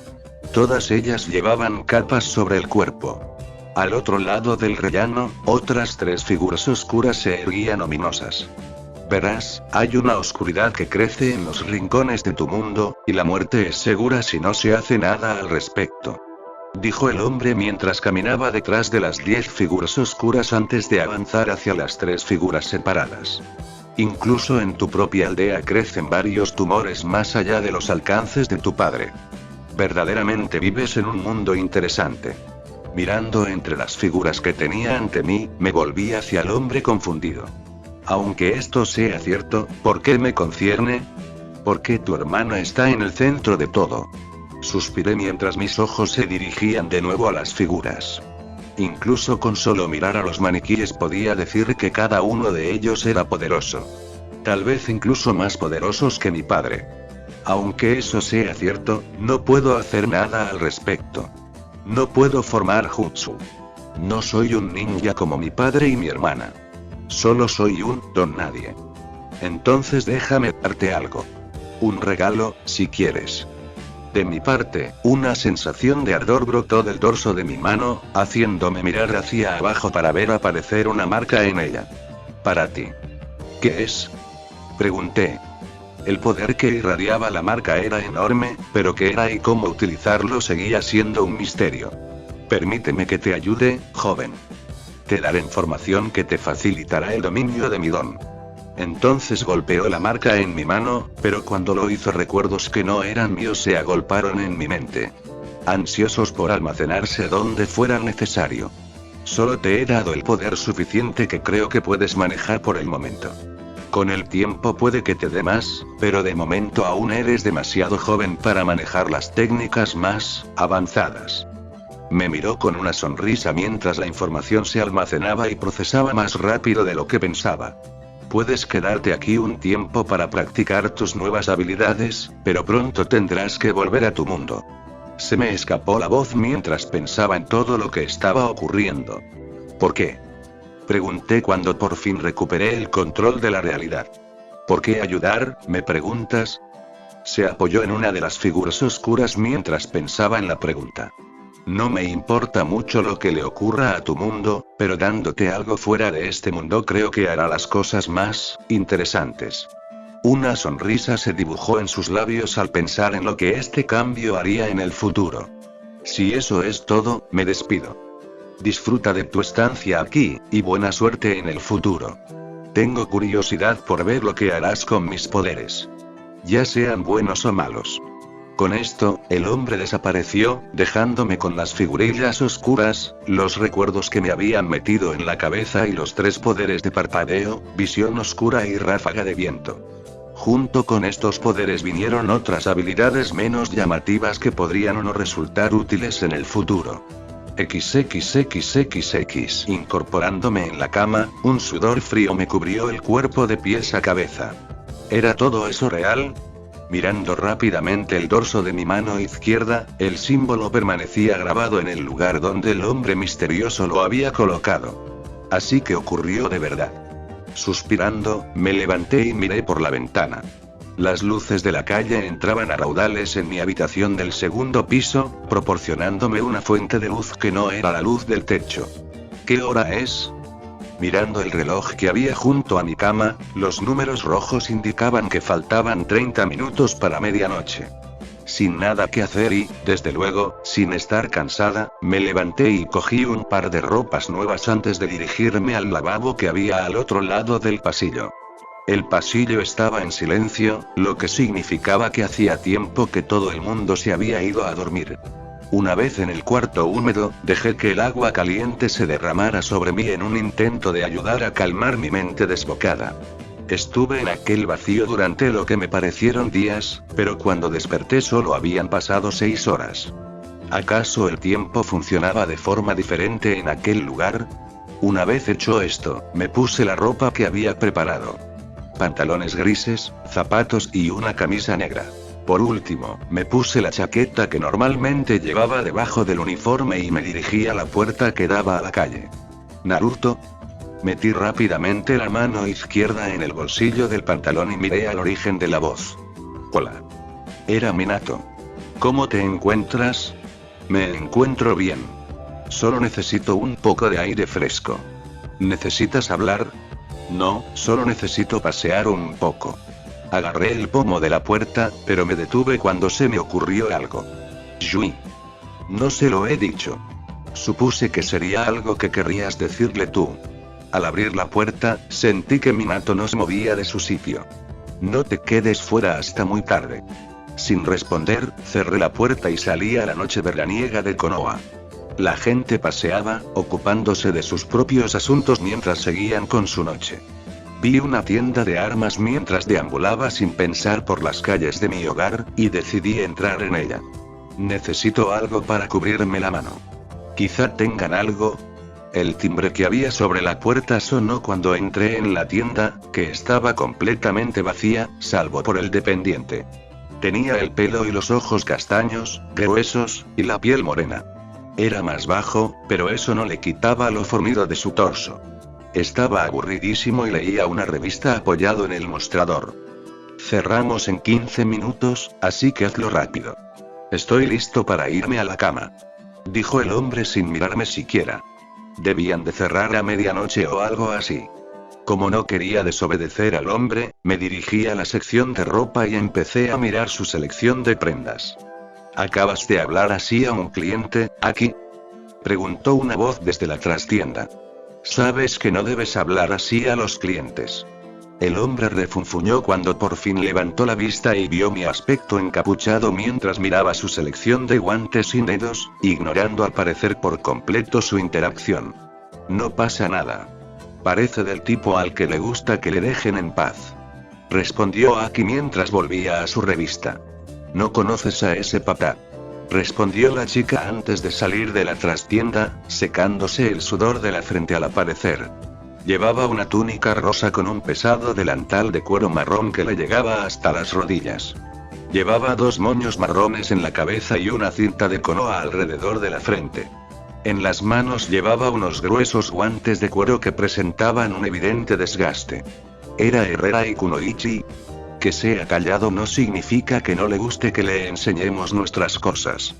Todas ellas llevaban capas sobre el cuerpo. Al otro lado del rellano, otras 3 figuras oscuras se erguían ominosas. Verás, hay una oscuridad que crece en los rincones de tu mundo, y la muerte es segura si no se hace nada al respecto. Dijo el hombre mientras caminaba detrás de las 10 figuras oscuras antes de avanzar hacia las 3 figuras separadas. Incluso en tu propia aldea crecen varios tumores más allá de los alcances de tu padre. Verdaderamente vives en un mundo interesante. Mirando entre las figuras que tenía ante mí, me volví hacia el hombre confundido. Aunque esto sea cierto, ¿por qué me concierne? Porque tu hermano está en el centro de todo. Suspiré mientras mis ojos se dirigían de nuevo a las figuras. Incluso con solo mirar a los maniquíes podía decir que cada uno de ellos era poderoso. Tal vez incluso más poderosos que mi padre. Aunque eso sea cierto, no puedo hacer nada al respecto. No puedo formar jutsu. No soy un ninja como mi padre y mi hermana. Solo soy un don nadie. Entonces déjame darte algo. Un regalo, si quieres. De mi parte, una sensación de ardor brotó del dorso de mi mano, haciéndome mirar hacia abajo para ver aparecer una marca en ella. Para ti. ¿Qué es? Pregunté. El poder que irradiaba la marca era enorme, pero qué era y cómo utilizarlo seguía siendo un misterio. Permíteme que te ayude, joven. Te daré información que te facilitará el dominio de mi don. Entonces golpeó la marca en mi mano, pero cuando lo hizo recuerdos que no eran míos se agolparon en mi mente. Ansiosos por almacenarse donde fuera necesario. Solo te he dado el poder suficiente que creo que puedes manejar por el momento. Con el tiempo puede que te dé más, pero de momento aún eres demasiado joven para manejar las técnicas más avanzadas. Me miró con una sonrisa mientras la información se almacenaba y procesaba más rápido de lo que pensaba. Puedes quedarte aquí un tiempo para practicar tus nuevas habilidades, pero pronto tendrás que volver a tu mundo. Se me escapó la voz mientras pensaba en todo lo que estaba ocurriendo. ¿Por qué? Pregunté cuando por fin recuperé el control de la realidad. ¿Por qué ayudar, me preguntas? Se apoyó en una de las figuras oscuras mientras pensaba en la pregunta. No me importa mucho lo que le ocurra a tu mundo, pero dándote algo fuera de este mundo creo que hará las cosas más interesantes. Una sonrisa se dibujó en sus labios al pensar en lo que este cambio haría en el futuro. Si eso es todo, me despido. Disfruta de tu estancia aquí, y buena suerte en el futuro. Tengo curiosidad por ver lo que harás con mis poderes. Ya sean buenos o malos. Con esto, el hombre desapareció, dejándome con las figurillas oscuras, los recuerdos que me habían metido en la cabeza y los 3 poderes de parpadeo, visión oscura y ráfaga de viento. Junto con estos poderes vinieron otras habilidades menos llamativas que podrían o no resultar útiles en el futuro. XXXXX. Incorporándome en la cama, un sudor frío me cubrió el cuerpo de pies a cabeza. ¿Era todo eso real? Mirando rápidamente el dorso de mi mano izquierda, el símbolo permanecía grabado en el lugar donde el hombre misterioso lo había colocado. Así que ocurrió de verdad. Suspirando, me levanté y miré por la ventana. Las luces de la calle entraban a raudales en mi habitación del segundo piso, proporcionándome una fuente de luz que no era la luz del techo. ¿Qué hora es? Mirando el reloj que había junto a mi cama, los números rojos indicaban que faltaban 30 minutos para medianoche. Sin nada que hacer y, desde luego, sin estar cansada, me levanté y cogí un par de ropas nuevas antes de dirigirme al lavabo que había al otro lado del pasillo. El pasillo estaba en silencio, lo que significaba que hacía tiempo que todo el mundo se había ido a dormir. Una vez en el cuarto húmedo, dejé que el agua caliente se derramara sobre mí en un intento de ayudar a calmar mi mente desbocada. Estuve en aquel vacío durante lo que me parecieron días, pero cuando desperté solo habían pasado 6 horas. ¿Acaso el tiempo funcionaba de forma diferente en aquel lugar? Una vez hecho esto, me puse la ropa que había preparado. Pantalones grises, zapatos y una camisa negra. Por último, me puse la chaqueta que normalmente llevaba debajo del uniforme y me dirigí a la puerta que daba a la calle. ¿Naruto? Metí rápidamente la mano izquierda en el bolsillo del pantalón y miré al origen de la voz. Hola. Era Minato. ¿Cómo te encuentras? Me encuentro bien. Solo necesito un poco de aire fresco. ¿Necesitas hablar? No, solo necesito pasear un poco. Agarré el pomo de la puerta, pero me detuve cuando se me ocurrió algo. Yui. No se lo he dicho. Supuse que sería algo que querrías decirle tú. Al abrir la puerta, sentí que Minato no se movía de su sitio. No te quedes fuera hasta muy tarde. Sin responder, cerré la puerta y salí a la noche veraniega de Konoha. La gente paseaba, ocupándose de sus propios asuntos mientras seguían con su noche. Vi una tienda de armas mientras deambulaba sin pensar por las calles de mi hogar, y decidí entrar en ella. Necesito algo para cubrirme la mano. Quizá tengan algo. El timbre que había sobre la puerta sonó cuando entré en la tienda, que estaba completamente vacía, salvo por el dependiente. Tenía el pelo y los ojos castaños, gruesos, y la piel morena. Era más bajo, pero eso no le quitaba lo fornido de su torso. Estaba aburridísimo y leía una revista apoyado en el mostrador. Cerramos en 15 minutos, así que hazlo rápido. Estoy listo para irme a la cama. Dijo el hombre sin mirarme siquiera. Debían de cerrar a medianoche o algo así. Como no quería desobedecer al hombre, me dirigí a la sección de ropa y empecé a mirar su selección de prendas. ¿Acabas de hablar así a un cliente, Aki? Preguntó una voz desde la trastienda. Sabes que no debes hablar así a los clientes. El hombre refunfuñó cuando por fin levantó la vista y vio mi aspecto encapuchado mientras miraba su selección de guantes sin dedos, ignorando al parecer por completo su interacción. No pasa nada. Parece del tipo al que le gusta que le dejen en paz. Respondió Aki mientras volvía a su revista. ¿No conoces a ese patá? Respondió la chica antes de salir de la trastienda, secándose el sudor de la frente al aparecer. Llevaba una túnica rosa con un pesado delantal de cuero marrón que le llegaba hasta las rodillas. Llevaba 2 moños marrones en la cabeza y una cinta de Konoha alrededor de la frente. En las manos llevaba unos gruesos guantes de cuero que presentaban un evidente desgaste. ¿Era herrera y kunoichi? Que sea callado no significa que no le guste que le enseñemos nuestras cosas.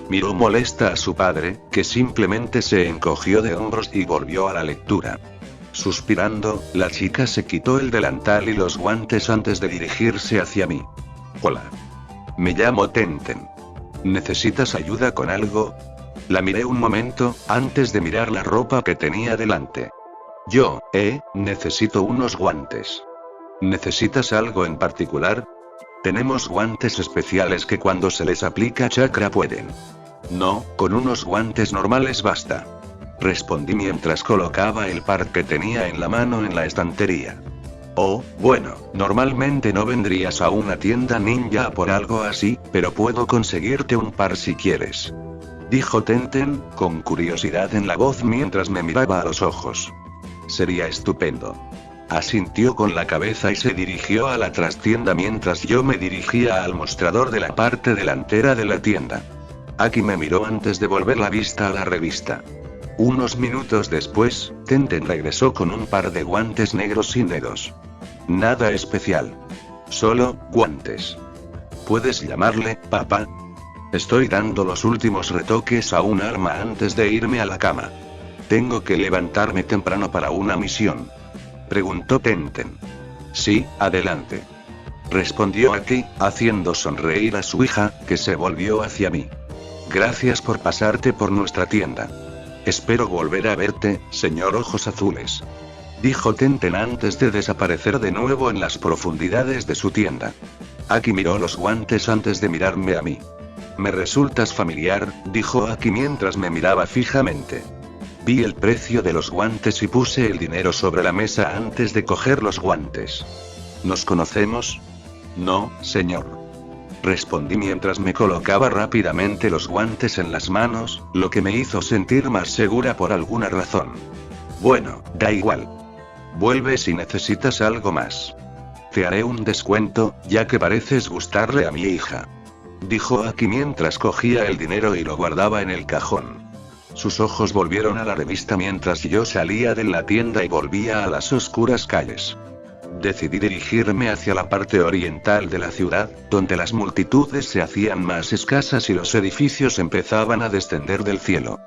Miró molesta a su padre, que simplemente se encogió de hombros y volvió a la lectura. Suspirando, la chica se quitó el delantal y los guantes antes de dirigirse hacia mí. Hola. Me llamo Tenten. ¿Necesitas ayuda con algo? La miré un momento, antes de mirar la ropa que tenía delante. Necesito unos guantes. ¿Necesitas algo en particular? Tenemos guantes especiales que cuando se les aplica chakra pueden. No, con unos guantes normales basta. Respondí mientras colocaba el par que tenía en la mano en la estantería. Oh, bueno, normalmente no vendrías a una tienda ninja por algo así, pero puedo conseguirte un par si quieres. Dijo Tenten, con curiosidad en la voz mientras me miraba a los ojos. Sería estupendo. Asintió con la cabeza y se dirigió a la trastienda mientras yo me dirigía al mostrador de la parte delantera de la tienda. Aki me miró antes de volver la vista a la revista. Unos minutos después, Tenten regresó con un par de guantes negros sin dedos. Nada especial. Solo, guantes. ¿Puedes llamarle, papá? Estoy dando los últimos retoques a un arma antes de irme a la cama. ¿Tengo que levantarme temprano para una misión?, preguntó Tenten. Sí, adelante, respondió Aki, haciendo sonreír a su hija, que se volvió hacia mí. Gracias por pasarte por nuestra tienda. Espero volver a verte, señor Ojos Azules, dijo Tenten antes de desaparecer de nuevo en las profundidades de su tienda. Aki miró los guantes antes de mirarme a mí. Me resultas familiar, dijo Aki mientras me miraba fijamente. Vi el precio de los guantes y puse el dinero sobre la mesa antes de coger los guantes. ¿Nos conocemos? No, señor, respondí mientras me colocaba rápidamente los guantes en las manos, lo que me hizo sentir más segura por alguna razón. Bueno, da igual. Vuelve si necesitas algo más. Te haré un descuento, ya que pareces gustarle a mi hija, dijo Aki mientras cogía el dinero y lo guardaba en el cajón. Sus ojos volvieron a la revista mientras yo salía de la tienda y volvía a las oscuras calles. Decidí dirigirme hacia la parte oriental de la ciudad, donde las multitudes se hacían más escasas y los edificios empezaban a descender del cielo.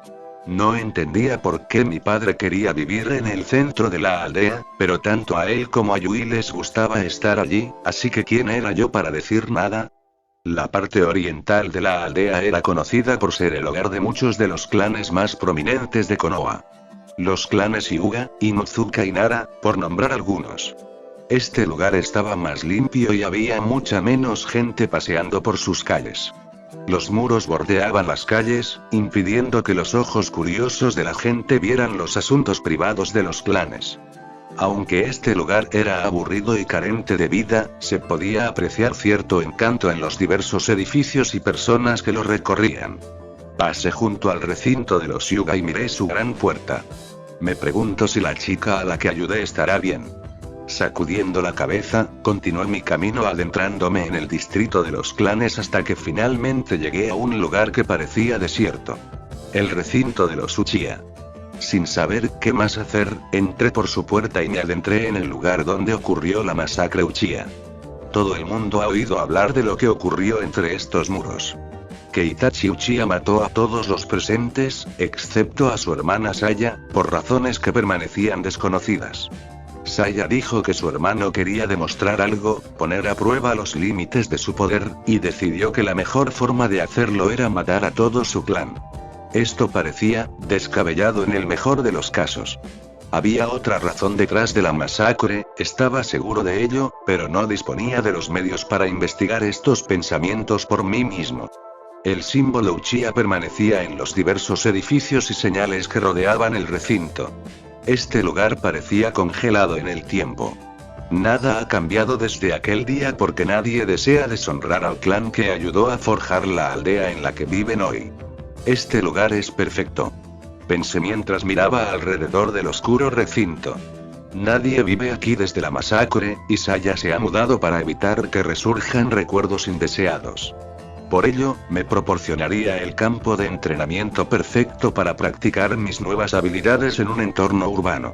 No entendía por qué mi padre quería vivir en el centro de la aldea, pero tanto a él como a Yui les gustaba estar allí, así que ¿quién era yo para decir nada? La parte oriental de la aldea era conocida por ser el hogar de muchos de los clanes más prominentes de Konoha. Los clanes Hyuga, Inuzuka y Nara, por nombrar algunos. Este lugar estaba más limpio y había mucha menos gente paseando por sus calles. Los muros bordeaban las calles, impidiendo que los ojos curiosos de la gente vieran los asuntos privados de los clanes. Aunque este lugar era aburrido y carente de vida, se podía apreciar cierto encanto en los diversos edificios y personas que lo recorrían. Pasé junto al recinto de los Hyuga y miré su gran puerta. Me pregunto si la chica a la que ayudé estará bien. Sacudiendo la cabeza, continué mi camino adentrándome en el distrito de los clanes hasta que finalmente llegué a un lugar que parecía desierto. El recinto de los Uchiha. Sin saber qué más hacer, entré por su puerta y me adentré en el lugar donde ocurrió la masacre Uchiha. Todo el mundo ha oído hablar de lo que ocurrió entre estos muros. Que Itachi Uchiha mató a todos los presentes, excepto a su hermana Saya, por razones que permanecían desconocidas. Saya dijo que su hermano quería demostrar algo, poner a prueba los límites de su poder, y decidió que la mejor forma de hacerlo era matar a todo su clan. Esto parecía descabellado en el mejor de los casos. Había otra razón detrás de la masacre, estaba seguro de ello, pero no disponía de los medios para investigar estos pensamientos por mí mismo. El símbolo Uchiha permanecía en los diversos edificios y señales que rodeaban el recinto. Este lugar parecía congelado en el tiempo. Nada ha cambiado desde aquel día porque nadie desea deshonrar al clan que ayudó a forjar la aldea en la que viven hoy. Este lugar es perfecto, pensé mientras miraba alrededor del oscuro recinto. Nadie vive aquí desde la masacre, y Saya se ha mudado para evitar que resurjan recuerdos indeseados. Por ello, me proporcionaría el campo de entrenamiento perfecto para practicar mis nuevas habilidades en un entorno urbano.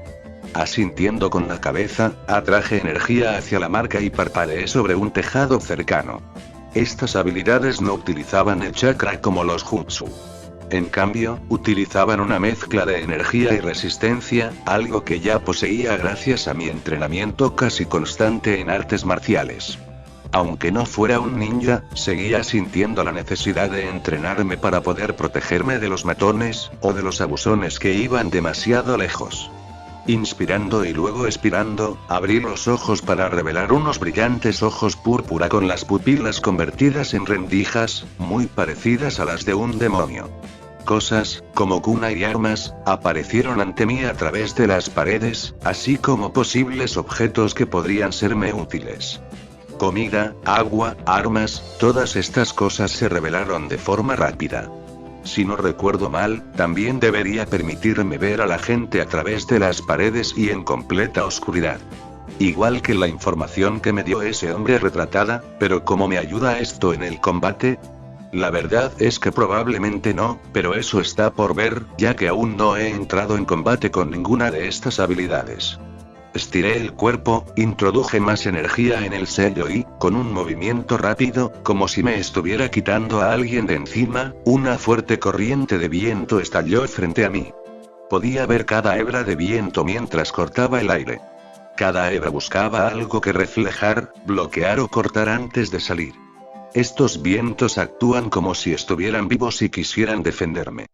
Asintiendo con la cabeza, atraje energía hacia la marca y parpadeé sobre un tejado cercano. Estas habilidades no utilizaban el chakra como los jutsu. En cambio, utilizaban una mezcla de energía y resistencia, algo que ya poseía gracias a mi entrenamiento casi constante en artes marciales. Aunque no fuera un ninja, seguía sintiendo la necesidad de entrenarme para poder protegerme de los matones, o de los abusones que iban demasiado lejos. Inspirando y luego expirando, abrí los ojos para revelar unos brillantes ojos púrpura con las pupilas convertidas en rendijas, muy parecidas a las de un demonio. Cosas, como kunai y armas, aparecieron ante mí a través de las paredes, así como posibles objetos que podrían serme útiles. Comida, agua, armas, todas estas cosas se revelaron de forma rápida. Si no recuerdo mal, también debería permitirme ver a la gente a través de las paredes y en completa oscuridad. Igual que la información que me dio ese hombre retratada, pero ¿cómo me ayuda esto en el combate? La verdad es que probablemente no, pero eso está por ver, ya que aún no he entrado en combate con ninguna de estas habilidades. Estiré el cuerpo, introduje más energía en el sello y, con un movimiento rápido, como si me estuviera quitando a alguien de encima, una fuerte corriente de viento estalló frente a mí. Podía ver cada hebra de viento mientras cortaba el aire. Cada hebra buscaba algo que reflejar, bloquear o cortar antes de salir. Estos vientos actúan como si estuvieran vivos y quisieran defenderme.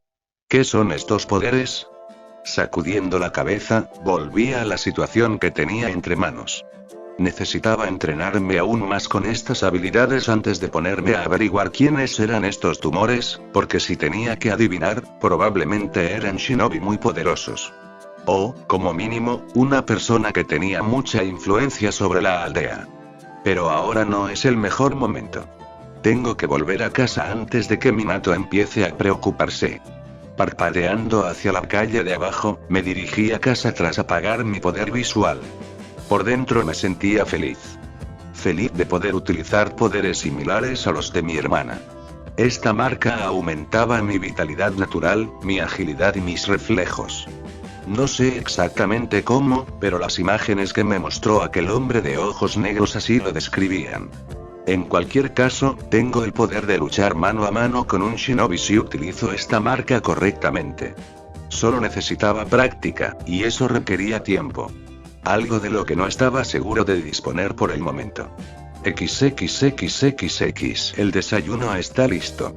¿Qué son estos poderes? Sacudiendo la cabeza, volví a la situación que tenía entre manos. Necesitaba entrenarme aún más con estas habilidades antes de ponerme a averiguar quiénes eran estos tumores, porque si tenía que adivinar, probablemente eran shinobi muy poderosos. O, como mínimo, una persona que tenía mucha influencia sobre la aldea. Pero ahora no es el mejor momento. Tengo que volver a casa antes de que Minato empiece a preocuparse. Parpadeando hacia la calle de abajo, me dirigí a casa tras apagar mi poder visual. Por dentro me sentía feliz. Feliz de poder utilizar poderes similares a los de mi hermana. Esta marca aumentaba mi vitalidad natural, mi agilidad y mis reflejos. No sé exactamente cómo, pero las imágenes que me mostró aquel hombre de ojos negros así lo describían. En cualquier caso, tengo el poder de luchar mano a mano con un shinobi si utilizo esta marca correctamente. Solo necesitaba práctica, y eso requería tiempo. Algo de lo que no estaba seguro de disponer por el momento. XXXXX. El desayuno está listo.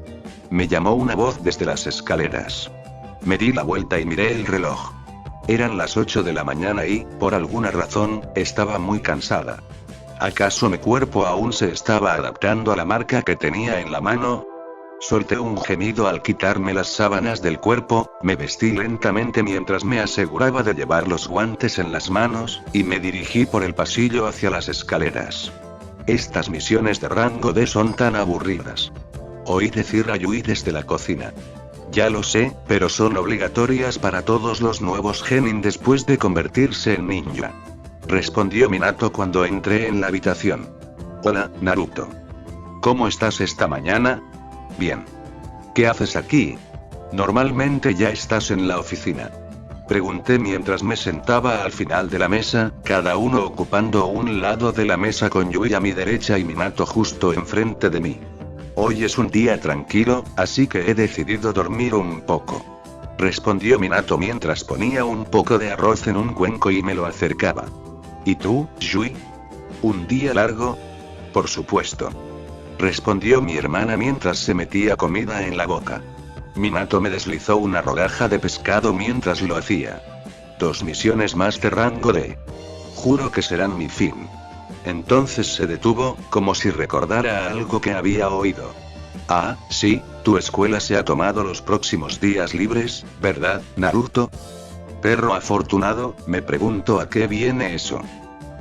Me llamó una voz desde las escaleras. Me di la vuelta y miré el reloj. Eran las 8 de la mañana y, por alguna razón, estaba muy cansada. ¿Acaso mi cuerpo aún se estaba adaptando a la marca que tenía en la mano? Solté un gemido al quitarme las sábanas del cuerpo, me vestí lentamente mientras me aseguraba de llevar los guantes en las manos, y me dirigí por el pasillo hacia las escaleras. Estas misiones de rango D son tan aburridas. Oí decir a Yui desde la cocina. Ya lo sé, pero son obligatorias para todos los nuevos genin después de convertirse en ninja. Respondió Minato cuando entré en la habitación. Hola, Naruto. ¿Cómo estás esta mañana? Bien. ¿Qué haces aquí? Normalmente ya estás en la oficina. Pregunté mientras me sentaba al final de la mesa, cada uno ocupando un lado de la mesa con Yui a mi derecha y Minato justo enfrente de mí. Hoy es un día tranquilo, así que he decidido dormir un poco. Respondió Minato mientras ponía un poco de arroz en un cuenco y me lo acercaba. ¿Y tú, Yui? ¿Un día largo? Por supuesto. Respondió mi hermana mientras se metía comida en la boca. Minato me deslizó una rodaja de pescado mientras lo hacía. 2 misiones más de rango D. Juro que serán mi fin. Entonces se detuvo, como si recordara algo que había oído. Ah, sí, tu escuela se ha tomado los próximos días libres, ¿verdad, Naruto? Perro afortunado, me pregunto a qué viene eso.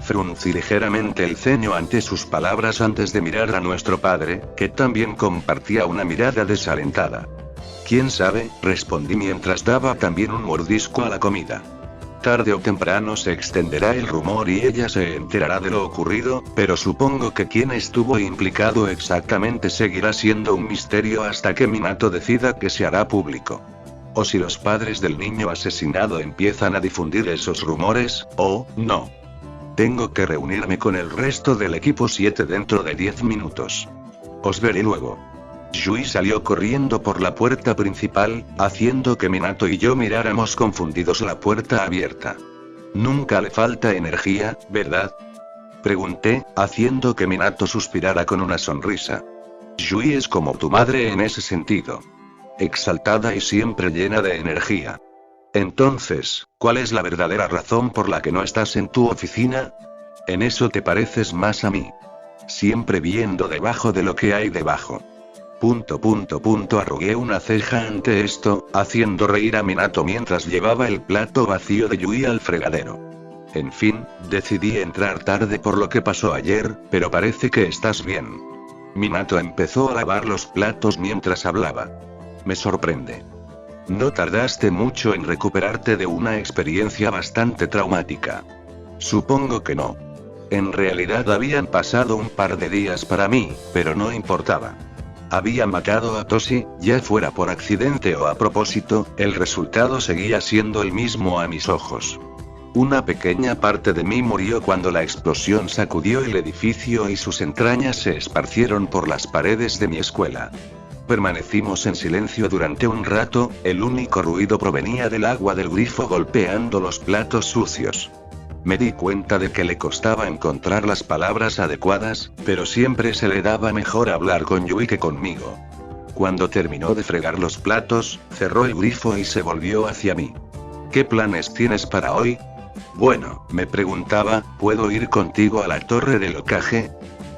Fruncí ligeramente el ceño ante sus palabras antes de mirar a nuestro padre, que también compartía una mirada desalentada. ¿Quién sabe?, respondí mientras daba también un mordisco a la comida. Tarde o temprano se extenderá el rumor y ella se enterará de lo ocurrido, pero supongo que quien estuvo implicado exactamente seguirá siendo un misterio hasta que Minato decida que se hará público. O si los padres del niño asesinado empiezan a difundir esos rumores, o no. Tengo que reunirme con el resto del equipo 7 dentro de 10 minutos. Os veré luego. Yui salió corriendo por la puerta principal, haciendo que Minato y yo miráramos confundidos la puerta abierta. Nunca le falta energía, ¿verdad? Pregunté, haciendo que Minato suspirara con una sonrisa. Yui es como tu madre en ese sentido. Exaltada y siempre llena de energía. Entonces, ¿cuál es la verdadera razón por la que no estás en tu oficina? En eso te pareces más a mí. Siempre viendo debajo de lo que hay debajo. Arrugué una ceja ante esto, haciendo reír a Minato mientras llevaba el plato vacío de Yui al fregadero. En fin, decidí entrar tarde por lo que pasó ayer, pero parece que estás bien. Minato empezó a lavar los platos mientras hablaba. Me sorprende. No tardaste mucho en recuperarte de una experiencia bastante traumática. Supongo que no. En realidad habían pasado un par de días para mí, pero no importaba. Había matado a Toshi, ya fuera por accidente o a propósito, el resultado seguía siendo el mismo a mis ojos. Una pequeña parte de mí murió cuando la explosión sacudió el edificio y sus entrañas se esparcieron por las paredes de mi escuela. Permanecimos en silencio durante un rato, el único ruido provenía del agua del grifo golpeando los platos sucios. Me di cuenta de que le costaba encontrar las palabras adecuadas, pero siempre se le daba mejor hablar con Yui que conmigo. Cuando terminó de fregar los platos, cerró el grifo y se volvió hacia mí. ¿Qué planes tienes para hoy? Bueno, me preguntaba, ¿puedo ir contigo a la torre del Hokage?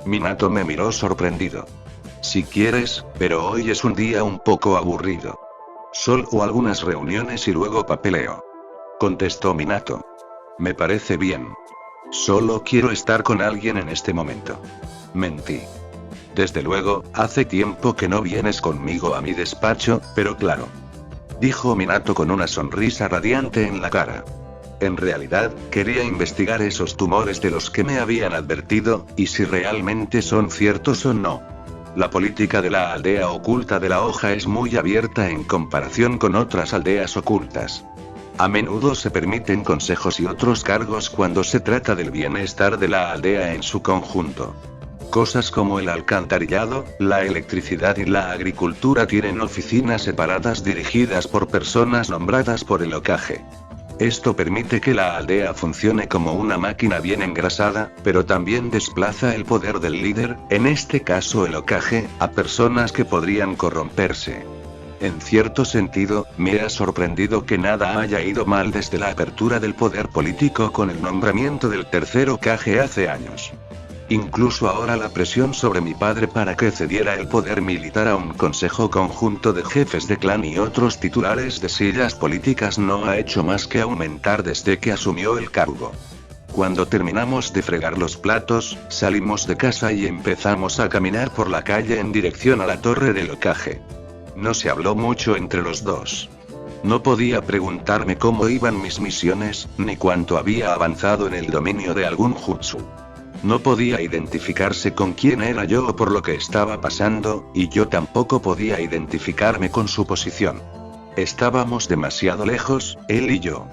Minato me miró sorprendido. Si quieres, pero hoy es un día un poco aburrido. Solo algunas reuniones y luego papeleo. Contestó Minato. Me parece bien. Solo quiero estar con alguien en este momento. Mentí. Desde luego, hace tiempo que no vienes conmigo a mi despacho, pero claro. Dijo Minato con una sonrisa radiante en la cara. En realidad, quería investigar esos tumores de los que me habían advertido, y si realmente son ciertos o no. La política de la aldea oculta de la hoja es muy abierta en comparación con otras aldeas ocultas. A menudo se permiten consejos y otros cargos cuando se trata del bienestar de la aldea en su conjunto. Cosas como el alcantarillado, la electricidad y la agricultura tienen oficinas separadas dirigidas por personas nombradas por el Hokage. Esto permite que la aldea funcione como una máquina bien engrasada, pero también desplaza el poder del líder, en este caso el Hokage, a personas que podrían corromperse. En cierto sentido, me ha sorprendido que nada haya ido mal desde la apertura del poder político con el nombramiento del tercer Hokage hace años. Incluso ahora la presión sobre mi padre para que cediera el poder militar a un consejo conjunto de jefes de clan y otros titulares de sillas políticas no ha hecho más que aumentar desde que asumió el cargo. Cuando terminamos de fregar los platos, salimos de casa y empezamos a caminar por la calle en dirección a la torre del Hokage. No se habló mucho entre los dos. No podía preguntarme cómo iban mis misiones, ni cuánto había avanzado en el dominio de algún jutsu. No podía identificarse con quién era yo o por lo que estaba pasando, y yo tampoco podía identificarme con su posición. Estábamos demasiado lejos, él y yo.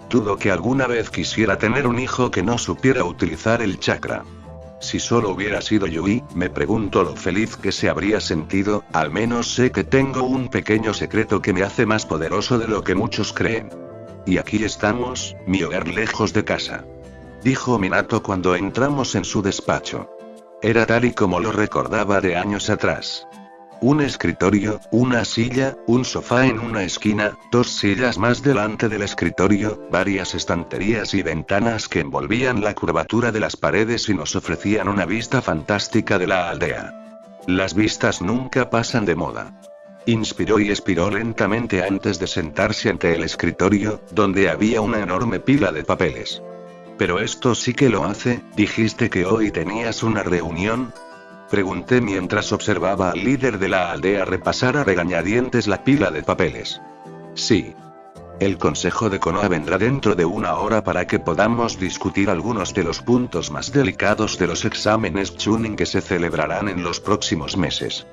Dudo que alguna vez quisiera tener un hijo que no supiera utilizar el chakra. Si solo hubiera sido Yui, me pregunto lo feliz que se habría sentido, al menos sé que tengo un pequeño secreto que me hace más poderoso de lo que muchos creen. Y aquí estamos, mi hogar lejos de casa. Dijo Minato cuando entramos en su despacho. Era tal y como lo recordaba de años atrás. Un escritorio, una silla, un sofá en una esquina, 2 sillas más delante del escritorio, varias estanterías y ventanas que envolvían la curvatura de las paredes y nos ofrecían una vista fantástica de la aldea. Las vistas nunca pasan de moda. Inspiró y expiró lentamente antes de sentarse ante el escritorio, donde había una enorme pila de papeles. Pero esto sí que lo hace, dijiste que hoy tenías una reunión. Pregunté mientras observaba al líder de la aldea repasar a regañadientes la pila de papeles. Sí. El consejo de Konoha vendrá dentro de 1 hora para que podamos discutir algunos de los puntos más delicados de los exámenes Chunin que se celebrarán en los próximos meses.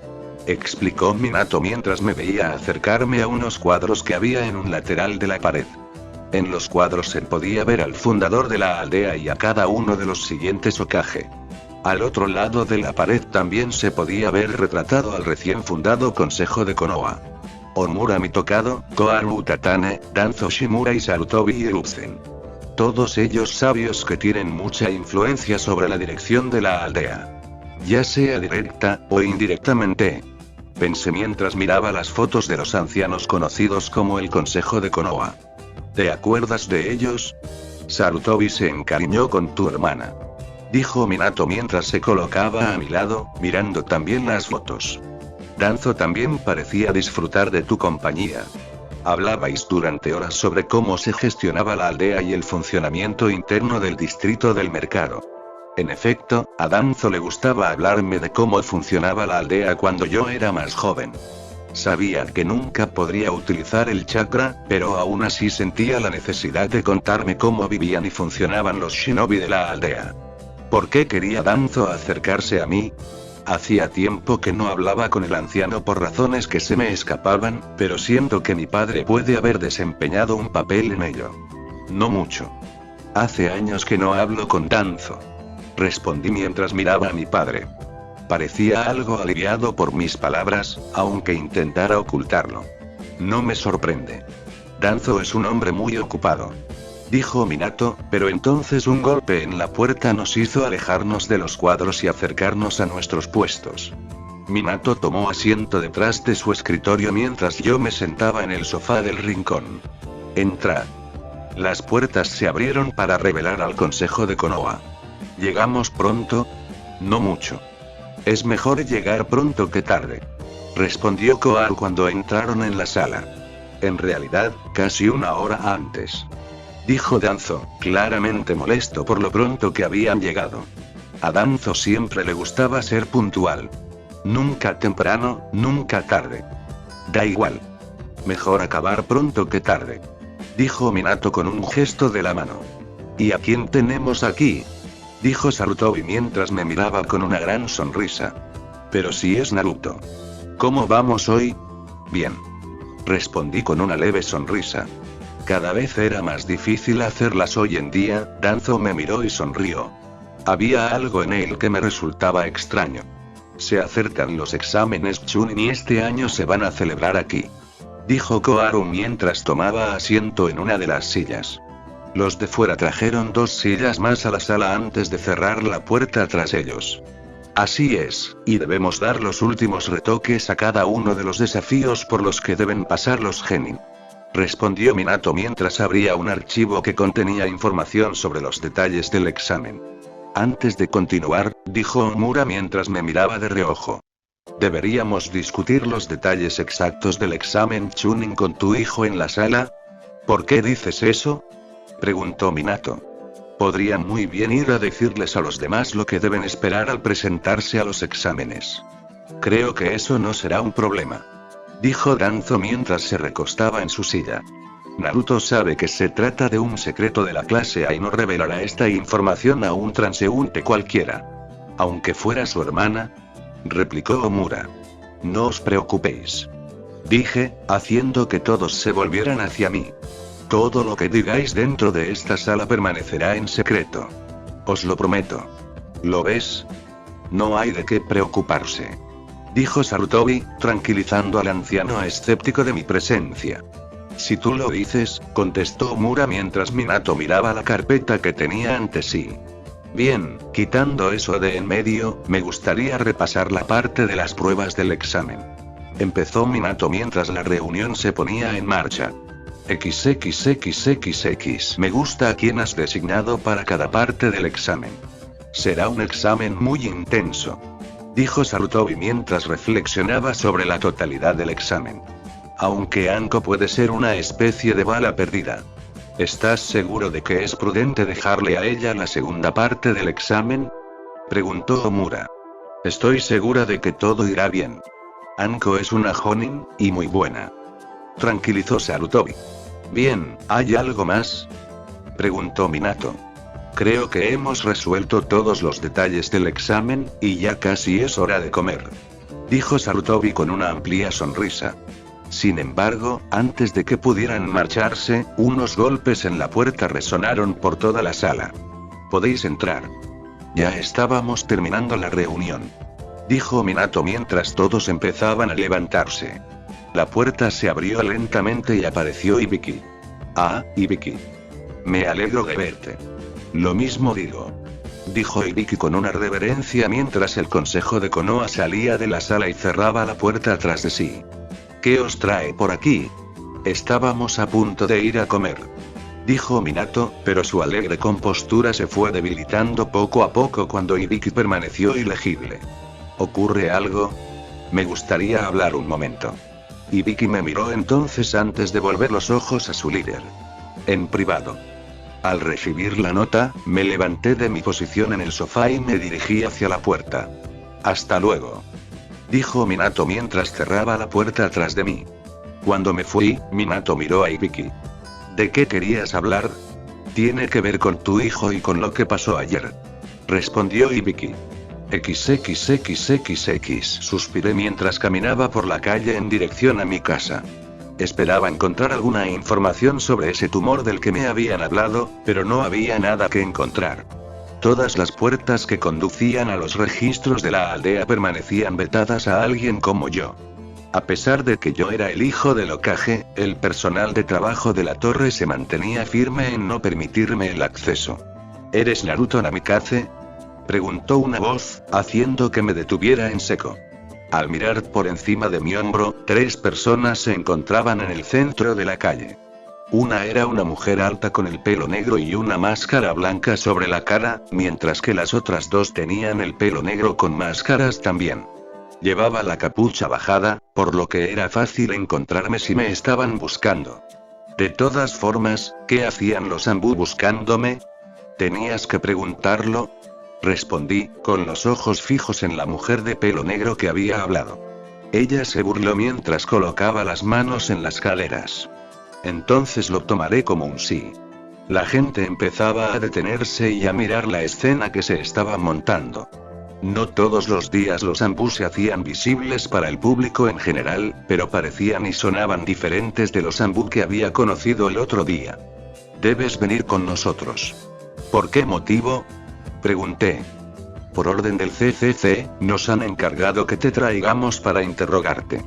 Explicó Minato mientras me veía acercarme a unos cuadros que había en un lateral de la pared. En los cuadros se podía ver al fundador de la aldea y a cada uno de los siguientes Hokage. Al otro lado de la pared también se podía ver retratado al recién fundado Consejo de Konoha. Omura Mitokado, Koharu Utatane, Danzo Shimura y Sarutobi Hiruzen. Todos ellos sabios que tienen mucha influencia sobre la dirección de la aldea. Ya sea directa o indirectamente. Pensé mientras miraba las fotos de los ancianos conocidos como el Consejo de Konoha. ¿Te acuerdas de ellos? Sarutobi se encariñó con tu hermana. Dijo Minato mientras se colocaba a mi lado, mirando también las fotos. Danzo también parecía disfrutar de tu compañía. Hablabais durante horas sobre cómo se gestionaba la aldea y el funcionamiento interno del distrito del mercado. En efecto, a Danzo le gustaba hablarme de cómo funcionaba la aldea cuando yo era más joven. Sabía que nunca podría utilizar el chakra, pero aún así sentía la necesidad de contarme cómo vivían y funcionaban los shinobi de la aldea. ¿Por qué quería Danzo acercarse a mí? Hacía tiempo que no hablaba con el anciano por razones que se me escapaban, pero siento que mi padre puede haber desempeñado un papel en ello. No mucho. Hace años que no hablo con Danzo. Respondí mientras miraba a mi padre. Parecía algo aliviado por mis palabras, aunque intentara ocultarlo. No me sorprende. Danzo es un hombre muy ocupado, dijo Minato, pero entonces un golpe en la puerta nos hizo alejarnos de los cuadros y acercarnos a nuestros puestos. Minato tomó asiento detrás de su escritorio mientras yo me sentaba en el sofá del rincón. Entrad. Las puertas se abrieron para revelar al consejo de Konoha. ¿Llegamos pronto? No mucho. Es mejor llegar pronto que tarde, respondió Koharu cuando entraron en la sala. En realidad, casi una hora antes, dijo Danzo, claramente molesto por lo pronto que habían llegado. A Danzo siempre le gustaba ser puntual. Nunca temprano, nunca tarde. Da igual. Mejor acabar pronto que tarde, dijo Minato con un gesto de la mano. ¿Y a quién tenemos aquí?, dijo Sarutobi mientras me miraba con una gran sonrisa. Pero si es Naruto. ¿Cómo vamos hoy? Bien, respondí con una leve sonrisa. Cada vez era más difícil hacerlas hoy en día. Danzo me miró y sonrió. Había algo en él que me resultaba extraño. Se acercan los exámenes Chunin y este año se van a celebrar aquí, dijo Koharu mientras tomaba asiento en una de las sillas. Los de fuera trajeron 2 sillas más a la sala antes de cerrar la puerta tras ellos. Así es, y debemos dar los últimos retoques a cada uno de los desafíos por los que deben pasar los genin, respondió Minato mientras abría un archivo que contenía información sobre los detalles del examen. Antes de continuar, dijo Omura mientras me miraba de reojo, ¿deberíamos discutir los detalles exactos del examen Chunin con tu hijo en la sala? ¿Por qué dices eso?, preguntó Minato. Podrían muy bien ir a decirles a los demás lo que deben esperar al presentarse a los exámenes. Creo que eso no será un problema, dijo Danzo mientras se recostaba en su silla. Naruto sabe que se trata de un secreto de la clase A y no revelará esta información a un transeúnte cualquiera. Aunque fuera su hermana, replicó Omura. No os preocupéis, dije, haciendo que todos se volvieran hacia mí. Todo lo que digáis dentro de esta sala permanecerá en secreto. Os lo prometo. ¿Lo ves? No hay de qué preocuparse, dijo Sarutobi, tranquilizando al anciano escéptico de mi presencia. Si tú lo dices, contestó Omura mientras Minato miraba la carpeta que tenía ante sí. Bien, quitando eso de en medio, me gustaría repasar la parte de las pruebas del examen, empezó Minato mientras la reunión se ponía en marcha. XXXXX. Me gusta a quien has designado para cada parte del examen. Será un examen muy intenso, dijo Sarutobi mientras reflexionaba sobre la totalidad del examen. Aunque Anko puede ser una especie de bala perdida. ¿Estás seguro de que es prudente dejarle a ella la segunda parte del examen?, preguntó Omura. Estoy segura de que todo irá bien. Anko es una Jonin, y muy buena, tranquilizó Sarutobi. Bien, ¿hay algo más?, preguntó Minato. Creo que hemos resuelto todos los detalles del examen, y ya casi es hora de comer, dijo Sarutobi con una amplia sonrisa. Sin embargo, antes de que pudieran marcharse, unos golpes en la puerta resonaron por toda la sala. Podéis entrar. Ya estábamos terminando la reunión, dijo Minato mientras todos empezaban a levantarse. La puerta se abrió lentamente y apareció Ibiki. Ah, Ibiki. Me alegro de verte. Lo mismo digo, dijo Ibiki con una reverencia mientras el consejo de Konoha salía de la sala y cerraba la puerta atrás de sí. ¿Qué os trae por aquí? Estábamos a punto de ir a comer, dijo Minato, pero su alegre compostura se fue debilitando poco a poco cuando Ibiki permaneció ilegible. ¿Ocurre algo? Me gustaría hablar un momento. Ibiki me miró entonces antes de volver los ojos a su líder. En privado. Al recibir la nota, me levanté de mi posición en el sofá y me dirigí hacia la puerta. Hasta luego, dijo Minato mientras cerraba la puerta atrás de mí. Cuando me fui, Minato miró a Ibiki. ¿De qué querías hablar? Tiene que ver con tu hijo y con lo que pasó ayer, respondió Ibiki. XXXXX, suspiré mientras caminaba por la calle en dirección a mi casa. Esperaba encontrar alguna información sobre ese tumor del que me habían hablado, pero no había nada que encontrar. Todas las puertas que conducían a los registros de la aldea permanecían vetadas a alguien como yo. A pesar de que yo era el hijo del Hokage, el personal de trabajo de la torre se mantenía firme en no permitirme el acceso. ¿Eres Naruto Namikaze?, preguntó una voz, haciendo que me detuviera en seco. Al mirar por encima de mi hombro, 3 personas se encontraban en el centro de la calle. Una era una mujer alta con el pelo negro y una máscara blanca sobre la cara, mientras que las otras 2 tenían el pelo negro con máscaras también. Llevaba la capucha bajada, por lo que era fácil encontrarme si me estaban buscando. De todas formas, ¿qué hacían los Anbu buscándome? ¿Tenías que preguntarlo?, respondí, con los ojos fijos en la mujer de pelo negro que había hablado. Ella se burló mientras colocaba las manos en las caderas. Entonces lo tomaré como un sí. La gente empezaba a detenerse y a mirar la escena que se estaba montando. No todos los días los Anbu se hacían visibles para el público en general, pero parecían y sonaban diferentes de los Anbu que había conocido el otro día. Debes venir con nosotros. ¿Por qué motivo?, pregunté. Por orden del CCC, nos han encargado que te traigamos para interrogarte,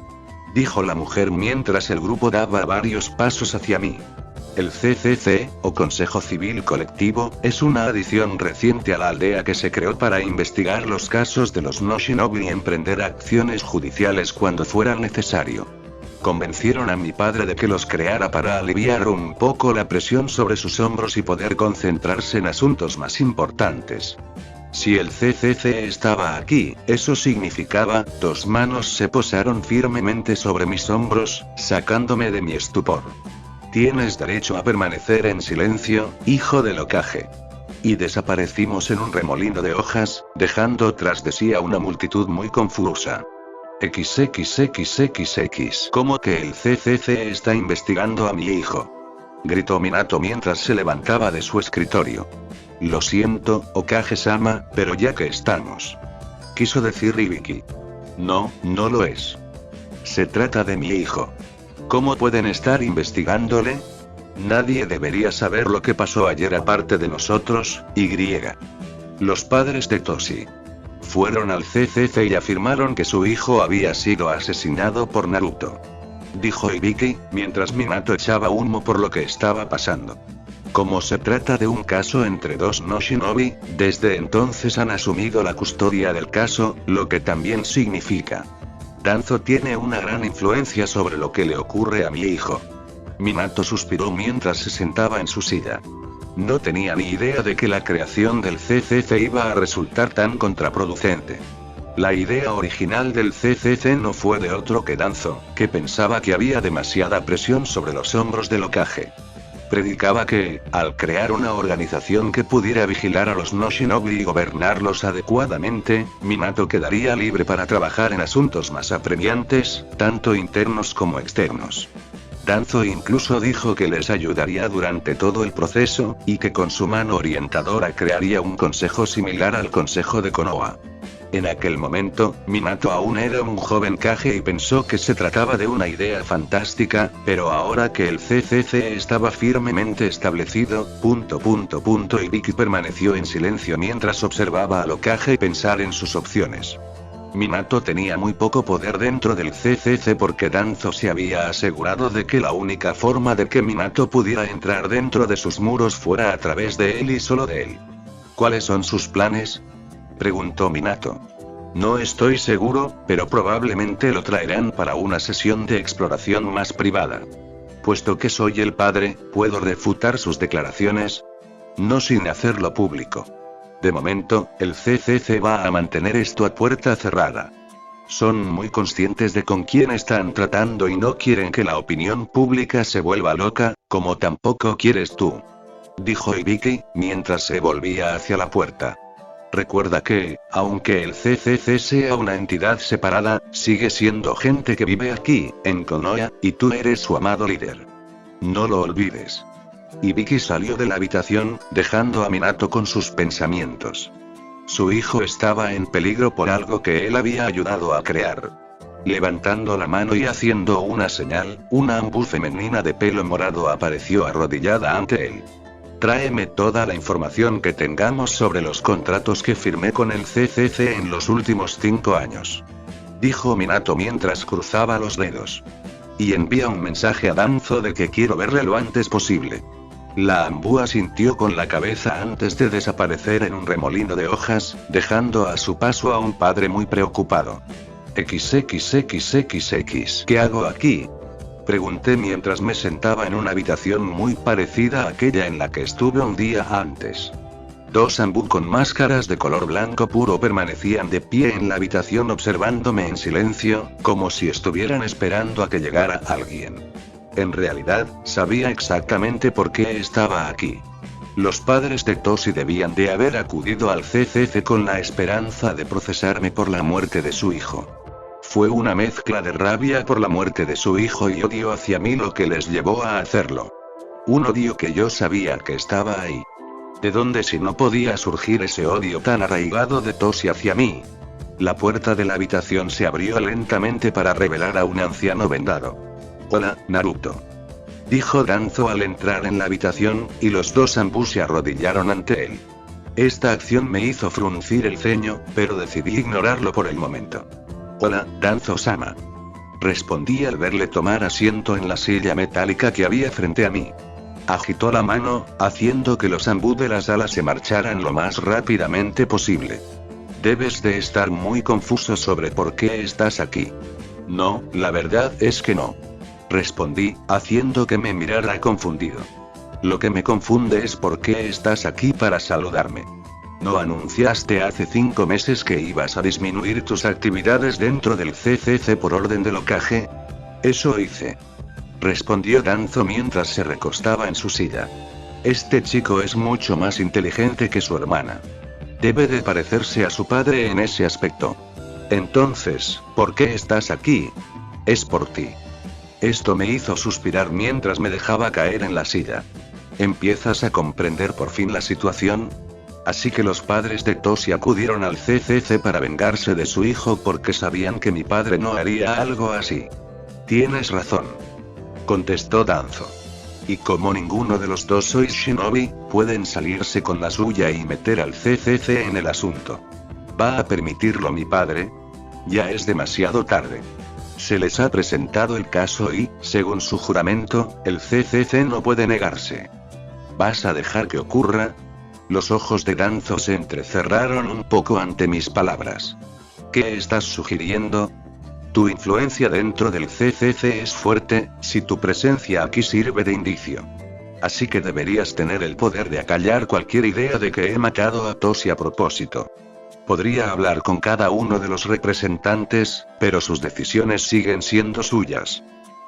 dijo la mujer mientras el grupo daba varios pasos hacia mí. El CCC, o Consejo Civil Colectivo, es una adición reciente a la aldea que se creó para investigar los casos de los no shinobi y emprender acciones judiciales cuando fuera necesario. Convencieron a mi padre de que los creara para aliviar un poco la presión sobre sus hombros y poder concentrarse en asuntos más importantes. Si el CCC estaba aquí, eso significaba, 2 manos se posaron firmemente sobre mis hombros, sacándome de mi estupor. Tienes derecho a permanecer en silencio, hijo del Hokage. Y desaparecimos en un remolino de hojas, dejando tras de sí a una multitud muy confusa. XXXXX. ¿Cómo que el CCC está investigando a mi hijo?, gritó Minato mientras se levantaba de su escritorio. Lo siento, Hokage-sama, pero ya que estamos, quiso decir Ibiki. No, no lo es. Se trata de mi hijo. ¿Cómo pueden estar investigándole? Nadie debería saber lo que pasó ayer aparte de nosotros, Y. Los padres de Toshi fueron al CCC y afirmaron que su hijo había sido asesinado por Naruto, dijo Ibiki, mientras Minato echaba humo por lo que estaba pasando. Como se trata de un caso entre 2 no shinobi, desde entonces han asumido la custodia del caso, lo que también significa: Danzo tiene una gran influencia sobre lo que le ocurre a mi hijo. Minato suspiró mientras se sentaba en su silla. No tenía ni idea de que la creación del CCC iba a resultar tan contraproducente. La idea original del CCC no fue de otro que Danzo, que pensaba que había demasiada presión sobre los hombros del Hokage. Predicaba que, al crear una organización que pudiera vigilar a los no shinobi y gobernarlos adecuadamente, Minato quedaría libre para trabajar en asuntos más apremiantes, tanto internos como externos. Danzo incluso dijo que les ayudaría durante todo el proceso, y que con su mano orientadora crearía un consejo similar al consejo de Konoha. En aquel momento, Minato aún era un joven Kage y pensó que se trataba de una idea fantástica, pero ahora que el CCC estaba firmemente establecido, Ibiki permaneció en silencio mientras observaba al Hokage pensar en sus opciones. Minato tenía muy poco poder dentro del CCC porque Danzo se había asegurado de que la única forma de que Minato pudiera entrar dentro de sus muros fuera a través de él y solo de él. ¿Cuáles son sus planes?, preguntó Minato. No estoy seguro, pero probablemente lo traerán para una sesión de exploración más privada. Puesto que soy el padre, ¿puedo refutar sus declaraciones? No sin hacerlo público. De momento, el CCC va a mantener esto a puerta cerrada. Son muy conscientes de con quién están tratando y no quieren que la opinión pública se vuelva loca, como tampoco quieres tú, dijo Ibiki, mientras se volvía hacia la puerta. Recuerda que, aunque el CCC sea una entidad separada, sigue siendo gente que vive aquí, en Konoha, y tú eres su amado líder. No lo olvides. Ibiki salió de la habitación, dejando a Minato con sus pensamientos. Su hijo estaba en peligro por algo que él había ayudado a crear. Levantando la mano y haciendo una señal, una ambú femenina de pelo morado apareció arrodillada ante él. Tráeme toda la información que tengamos sobre los contratos que firmé con el CCC en los últimos 5 años. Dijo Minato mientras cruzaba los dedos. Y envía un mensaje a Danzo de que quiero verle lo antes posible. La ambú asintió con la cabeza antes de desaparecer en un remolino de hojas, dejando a su paso a un padre muy preocupado. XXXXX. ¿Qué hago aquí? Pregunté mientras me sentaba en una habitación muy parecida a aquella en la que estuve un día antes. 2 ambú con máscaras de color blanco puro permanecían de pie en la habitación observándome en silencio, como si estuvieran esperando a que llegara alguien. En realidad, sabía exactamente por qué estaba aquí. Los padres de Toshi debían de haber acudido al CCC con la esperanza de procesarme por la muerte de su hijo. Fue una mezcla de rabia por la muerte de su hijo y odio hacia mí lo que les llevó a hacerlo. Un odio que yo sabía que estaba ahí. ¿De dónde si no podía surgir ese odio tan arraigado de Toshi hacia mí? La puerta de la habitación se abrió lentamente para revelar a un anciano vendado. Hola, Naruto. Dijo Danzo al entrar en la habitación, y los 2 ambú se arrodillaron ante él. Esta acción me hizo fruncir el ceño, pero decidí ignorarlo por el momento. Hola, Danzo-sama. Respondí al verle tomar asiento en la silla metálica que había frente a mí. Agitó la mano, haciendo que los ambú de la sala se marcharan lo más rápidamente posible. Debes de estar muy confuso sobre por qué estás aquí. No, la verdad es que no. Respondí, haciendo que me mirara confundido. Lo que me confunde es por qué estás aquí para saludarme. ¿No anunciaste hace 5 meses que ibas a disminuir tus actividades dentro del CCC por orden del Hokage? Eso hice. Respondió Danzo mientras se recostaba en su silla. Este chico es mucho más inteligente que su hermana. Debe de parecerse a su padre en ese aspecto. Entonces, ¿por qué estás aquí? Es por ti. Esto me hizo suspirar mientras me dejaba caer en la silla. ¿Empiezas a comprender por fin la situación? Así que los padres de Toshi acudieron al CCC para vengarse de su hijo porque sabían que mi padre no haría algo así. Tienes razón. Contestó Danzo. Y como ninguno de los dos sois shinobi, pueden salirse con la suya y meter al CCC en el asunto. ¿Va a permitirlo mi padre? Ya es demasiado tarde. Se les ha presentado el caso y, según su juramento, el CCC no puede negarse. ¿Vas a dejar que ocurra? Los ojos de Danzo se entrecerraron un poco ante mis palabras. ¿Qué estás sugiriendo? Tu influencia dentro del CCC es fuerte, si tu presencia aquí sirve de indicio. Así que deberías tener el poder de acallar cualquier idea de que he matado a Toshi a propósito. Podría hablar con cada uno de los representantes, pero sus decisiones siguen siendo suyas.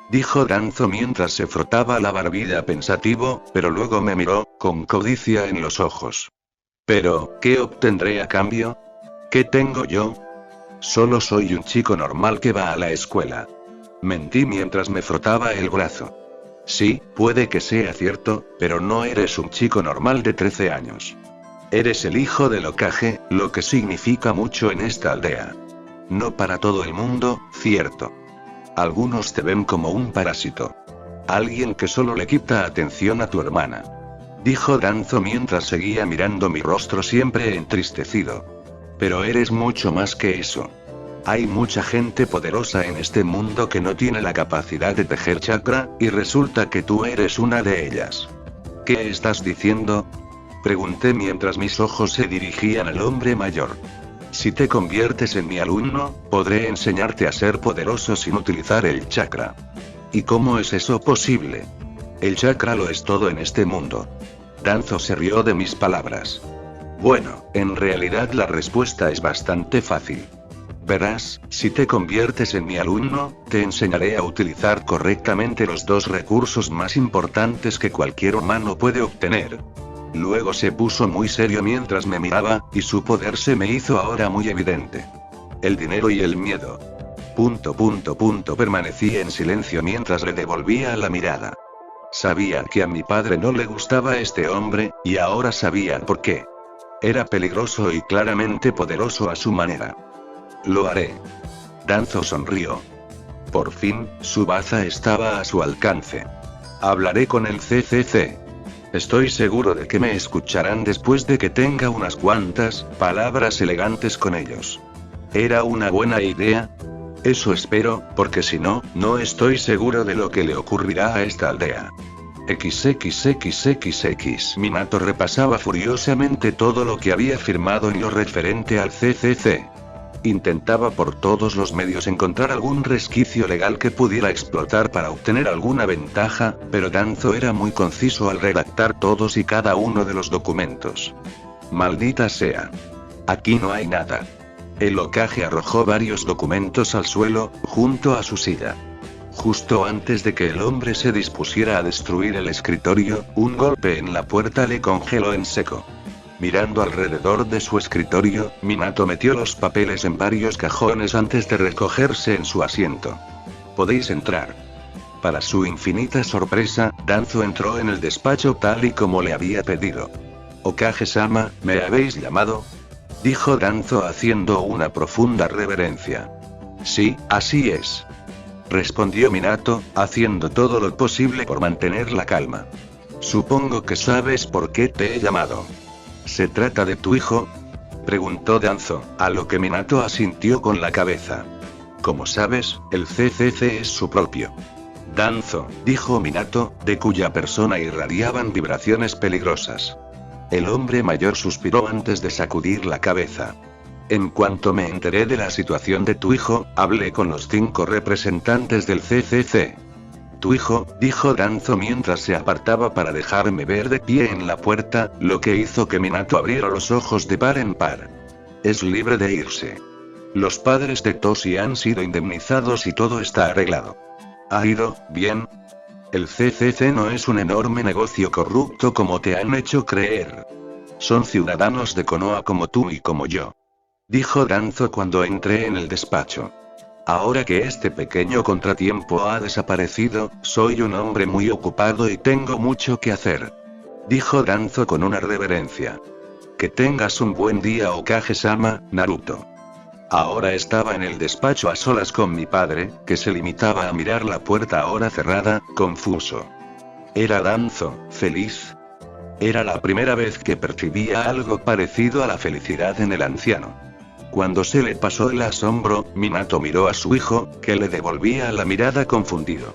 Dijo Danzo mientras se frotaba la barbilla pensativo, pero luego me miró, con codicia en los ojos. Pero, ¿qué obtendré a cambio? ¿Qué tengo yo? Solo soy un chico normal que va a la escuela. Mentí mientras me frotaba el brazo. Sí, puede que sea cierto, pero no eres un chico normal de 13 años. Eres el hijo del Hokage, lo que significa mucho en esta aldea. No para todo el mundo, cierto. Algunos te ven como un parásito. Alguien que solo le quita atención a tu hermana. Dijo Danzo mientras seguía mirando mi rostro siempre entristecido. Pero eres mucho más que eso. Hay mucha gente poderosa en este mundo que no tiene la capacidad de tejer chakra, y resulta que tú eres una de ellas. ¿Qué estás diciendo? Pregunté mientras mis ojos se dirigían al hombre mayor. Si te conviertes en mi alumno, podré enseñarte a ser poderoso sin utilizar el chakra. ¿Y cómo es eso posible? El chakra lo es todo en este mundo. Danzo se rió de mis palabras. Bueno, en realidad la respuesta es bastante fácil. Verás, si te conviertes en mi alumno, te enseñaré a utilizar correctamente los 2 recursos más importantes que cualquier humano puede obtener. Luego se puso muy serio mientras me miraba, y su poder se me hizo ahora muy evidente. El dinero y el miedo. Permanecí en silencio mientras le devolvía la mirada. Sabía que a mi padre no le gustaba este hombre, y ahora sabía por qué. Era peligroso y claramente poderoso a su manera. Lo haré. Danzo sonrió. Por fin, su baza estaba a su alcance. Hablaré con el CCC. Estoy seguro de que me escucharán después de que tenga unas cuantas palabras elegantes con ellos. ¿Era una buena idea? Eso espero, porque si no, no estoy seguro de lo que le ocurrirá a esta aldea. XXXXX. Minato repasaba furiosamente todo lo que había firmado en lo referente al CCC. Intentaba por todos los medios encontrar algún resquicio legal que pudiera explotar para obtener alguna ventaja, pero Danzo era muy conciso al redactar todos y cada uno de los documentos. Maldita sea. Aquí no hay nada. El Hokage arrojó varios documentos al suelo, junto a su silla. Justo antes de que el hombre se dispusiera a destruir el escritorio, un golpe en la puerta le congeló en seco. Mirando alrededor de su escritorio, Minato metió los papeles en varios cajones antes de recogerse en su asiento. Podéis entrar. Para su infinita sorpresa, Danzo entró en el despacho tal y como le había pedido. Hokage-sama, ¿me habéis llamado? Dijo Danzo haciendo una profunda reverencia. Sí, así es. Respondió Minato, haciendo todo lo posible por mantener la calma. Supongo que sabes por qué te he llamado. ¿Se trata de tu hijo? Preguntó Danzo, a lo que Minato asintió con la cabeza. Como sabes, el CCC es su propio. Danzo, dijo Minato, de cuya persona irradiaban vibraciones peligrosas. El hombre mayor suspiró antes de sacudir la cabeza. En cuanto me enteré de la situación de tu hijo, hablé con los 5 representantes del CCC. Tu hijo, dijo Danzo mientras se apartaba para dejarme ver de pie en la puerta, lo que hizo que Minato abriera los ojos de par en par. Es libre de irse. Los padres de Toshi han sido indemnizados y todo está arreglado. ¿Ha ido bien? El CCC no es un enorme negocio corrupto como te han hecho creer. Son ciudadanos de Konoha como tú y como yo. Dijo Danzo cuando entré en el despacho. Ahora que este pequeño contratiempo ha desaparecido, soy un hombre muy ocupado y tengo mucho que hacer. Dijo Danzo con una reverencia. Que tengas un buen día Hokage-sama, Naruto. Ahora estaba en el despacho a solas con mi padre, que se limitaba a mirar la puerta ahora cerrada, confuso. ¿Era Danzo feliz? Era la primera vez que percibía algo parecido a la felicidad en el anciano. Cuando se le pasó el asombro, Minato miró a su hijo, que le devolvía la mirada confundido.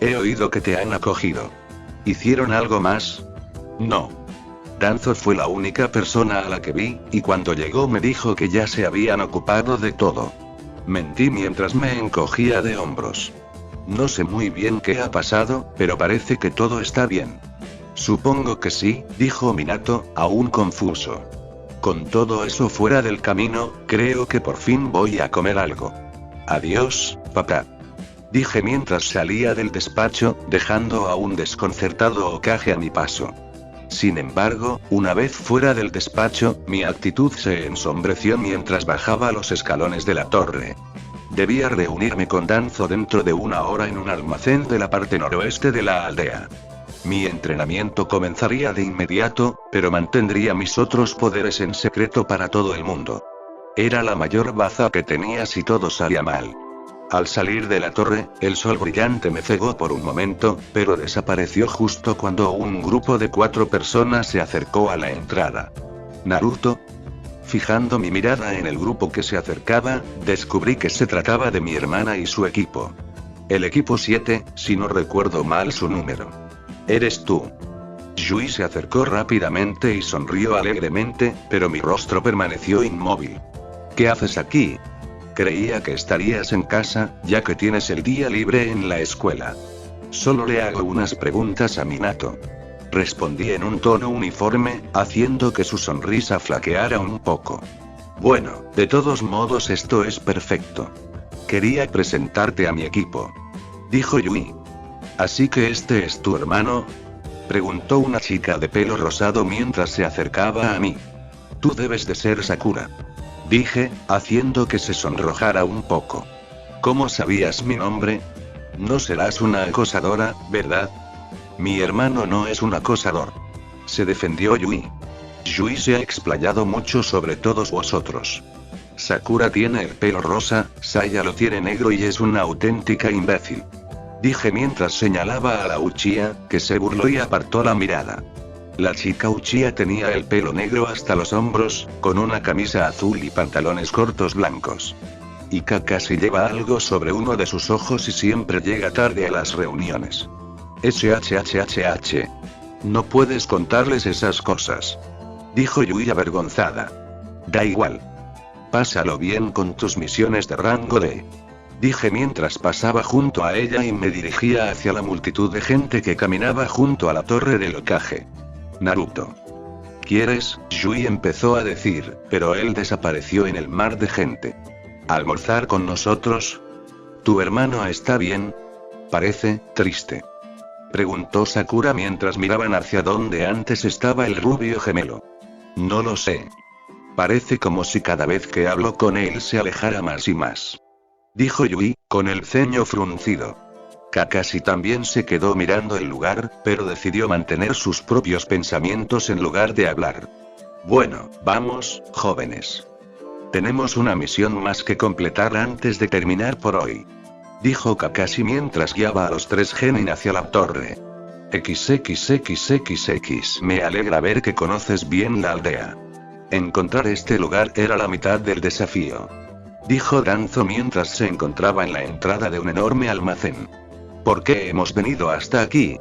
He oído que te han acogido. ¿Hicieron algo más? No. Danzo fue la única persona a la que vi, y cuando llegó me dijo que ya se habían ocupado de todo. Mentí mientras me encogía de hombros. No sé muy bien qué ha pasado, pero parece que todo está bien. Supongo que sí, dijo Minato, aún confuso. Con todo eso fuera del camino, creo que por fin voy a comer algo. Adiós, papá. Dije mientras salía del despacho, dejando a un desconcertado Hokage a mi paso. Sin embargo, una vez fuera del despacho, mi actitud se ensombreció mientras bajaba los escalones de la torre. Debía reunirme con Danzo dentro de 1 hora en un almacén de la parte noroeste de la aldea. Mi entrenamiento comenzaría de inmediato, pero mantendría mis otros poderes en secreto para todo el mundo. Era la mayor baza que tenía si todo salía mal. Al salir de la torre, el sol brillante me cegó por un momento, pero desapareció justo cuando un grupo de 4 personas se acercó a la entrada. ¿Naruto? Fijando mi mirada en el grupo que se acercaba, descubrí que se trataba de mi hermana y su equipo. El equipo 7, si no recuerdo mal su número. ¿Eres tú? Yui se acercó rápidamente y sonrió alegremente, pero mi rostro permaneció inmóvil. ¿Qué haces aquí? Creía que estarías en casa, ya que tienes el día libre en la escuela. Solo le hago unas preguntas a Minato. Respondí en un tono uniforme, haciendo que su sonrisa flaqueara un poco. Bueno, de todos modos esto es perfecto. Quería presentarte a mi equipo. Dijo Yui. ¿Así que este es tu hermano? Preguntó una chica de pelo rosado mientras se acercaba a mí. Tú debes de ser Sakura. Dije, haciendo que se sonrojara un poco. ¿Cómo sabías mi nombre? No serás una acosadora, ¿verdad? Mi hermano no es un acosador. Se defendió Yui. Yui se ha explayado mucho sobre todos vosotros. Sakura tiene el pelo rosa, Saya lo tiene negro y es una auténtica imbécil. Dije mientras señalaba a la Uchiha, que se burló y apartó la mirada. La chica Uchiha tenía el pelo negro hasta los hombros, con una camisa azul y pantalones cortos blancos. Y Kakashi lleva algo sobre uno de sus ojos y siempre llega tarde a las reuniones. No puedes contarles esas cosas. Dijo Yui avergonzada. Da igual. Pásalo bien con tus misiones de rango D. Dije mientras pasaba junto a ella y me dirigía hacia la multitud de gente que caminaba junto a la torre del Hokage. Naruto. ¿Quieres? Yui empezó a decir, pero él desapareció en el mar de gente. ¿Almorzar con nosotros? ¿Tu hermano está bien? Parece triste. Preguntó Sakura mientras miraban hacia donde antes estaba el rubio gemelo. No lo sé. Parece como si cada vez que hablo con él se alejara más y más. Dijo Yui, con el ceño fruncido. Kakashi también se quedó mirando el lugar, pero decidió mantener sus propios pensamientos en lugar de hablar. Bueno, vamos, jóvenes. Tenemos una misión más que completar antes de terminar por hoy. Dijo Kakashi mientras guiaba a los 3 genin hacia la torre. XXXXX. Me alegra ver que conoces bien la aldea. Encontrar este lugar era la mitad del desafío. Dijo Danzo mientras se encontraba en la entrada de un enorme almacén. ¿Por qué hemos venido hasta aquí?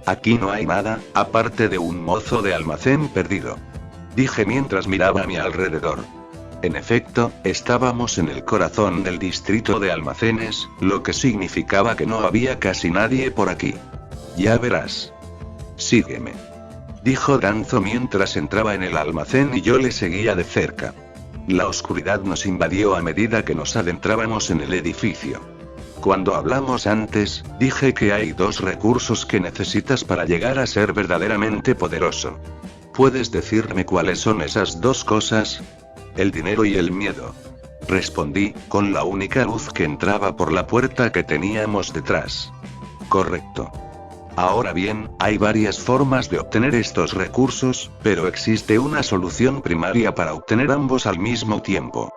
Aquí no hay nada, aparte de un mozo de almacén perdido. Dije mientras miraba a mi alrededor. En efecto, estábamos en el corazón del distrito de almacenes, lo que significaba que no había casi nadie por aquí. Ya verás. Sígueme. Dijo Danzo mientras entraba en el almacén y yo le seguía de cerca. La oscuridad nos invadió a medida que nos adentrábamos en el edificio. Cuando hablamos antes, dije que hay 2 recursos que necesitas para llegar a ser verdaderamente poderoso. ¿Puedes decirme cuáles son esas 2 cosas? El dinero y el miedo. Respondí, con la única luz que entraba por la puerta que teníamos detrás. Correcto. Ahora bien, hay varias formas de obtener estos recursos, pero existe una solución primaria para obtener ambos al mismo tiempo.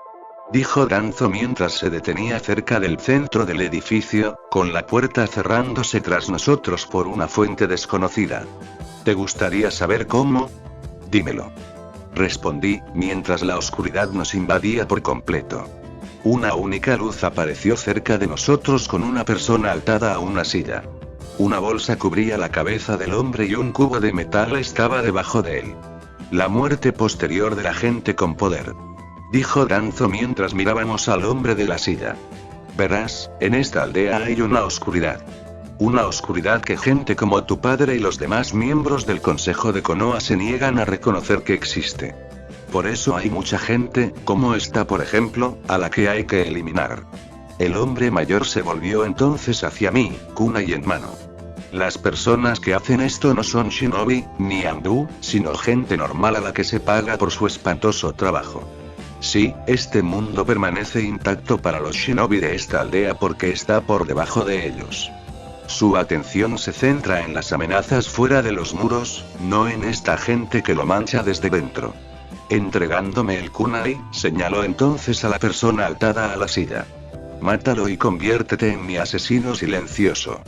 Dijo Danzo mientras se detenía cerca del centro del edificio, con la puerta cerrándose tras nosotros por una fuente desconocida. ¿Te gustaría saber cómo? Dímelo. Respondí, mientras la oscuridad nos invadía por completo. Una única luz apareció cerca de nosotros con una persona atada a una silla. Una bolsa cubría la cabeza del hombre y un cubo de metal estaba debajo de él. La muerte posterior de la gente con poder. Dijo Danzo mientras mirábamos al hombre de la silla. Verás, en esta aldea hay una oscuridad. Una oscuridad que gente como tu padre y los demás miembros del Consejo de Konoha se niegan a reconocer que existe. Por eso hay mucha gente, como esta por ejemplo, a la que hay que eliminar. El hombre mayor se volvió entonces hacia mí, kunai en mano. Las personas que hacen esto no son shinobi, ni andú, sino gente normal a la que se paga por su espantoso trabajo. Sí, este mundo permanece intacto para los shinobi de esta aldea porque está por debajo de ellos. Su atención se centra en las amenazas fuera de los muros, no en esta gente que lo mancha desde dentro. Entregándome el kunai, señaló entonces a la persona atada a la silla. Mátalo y conviértete en mi asesino silencioso.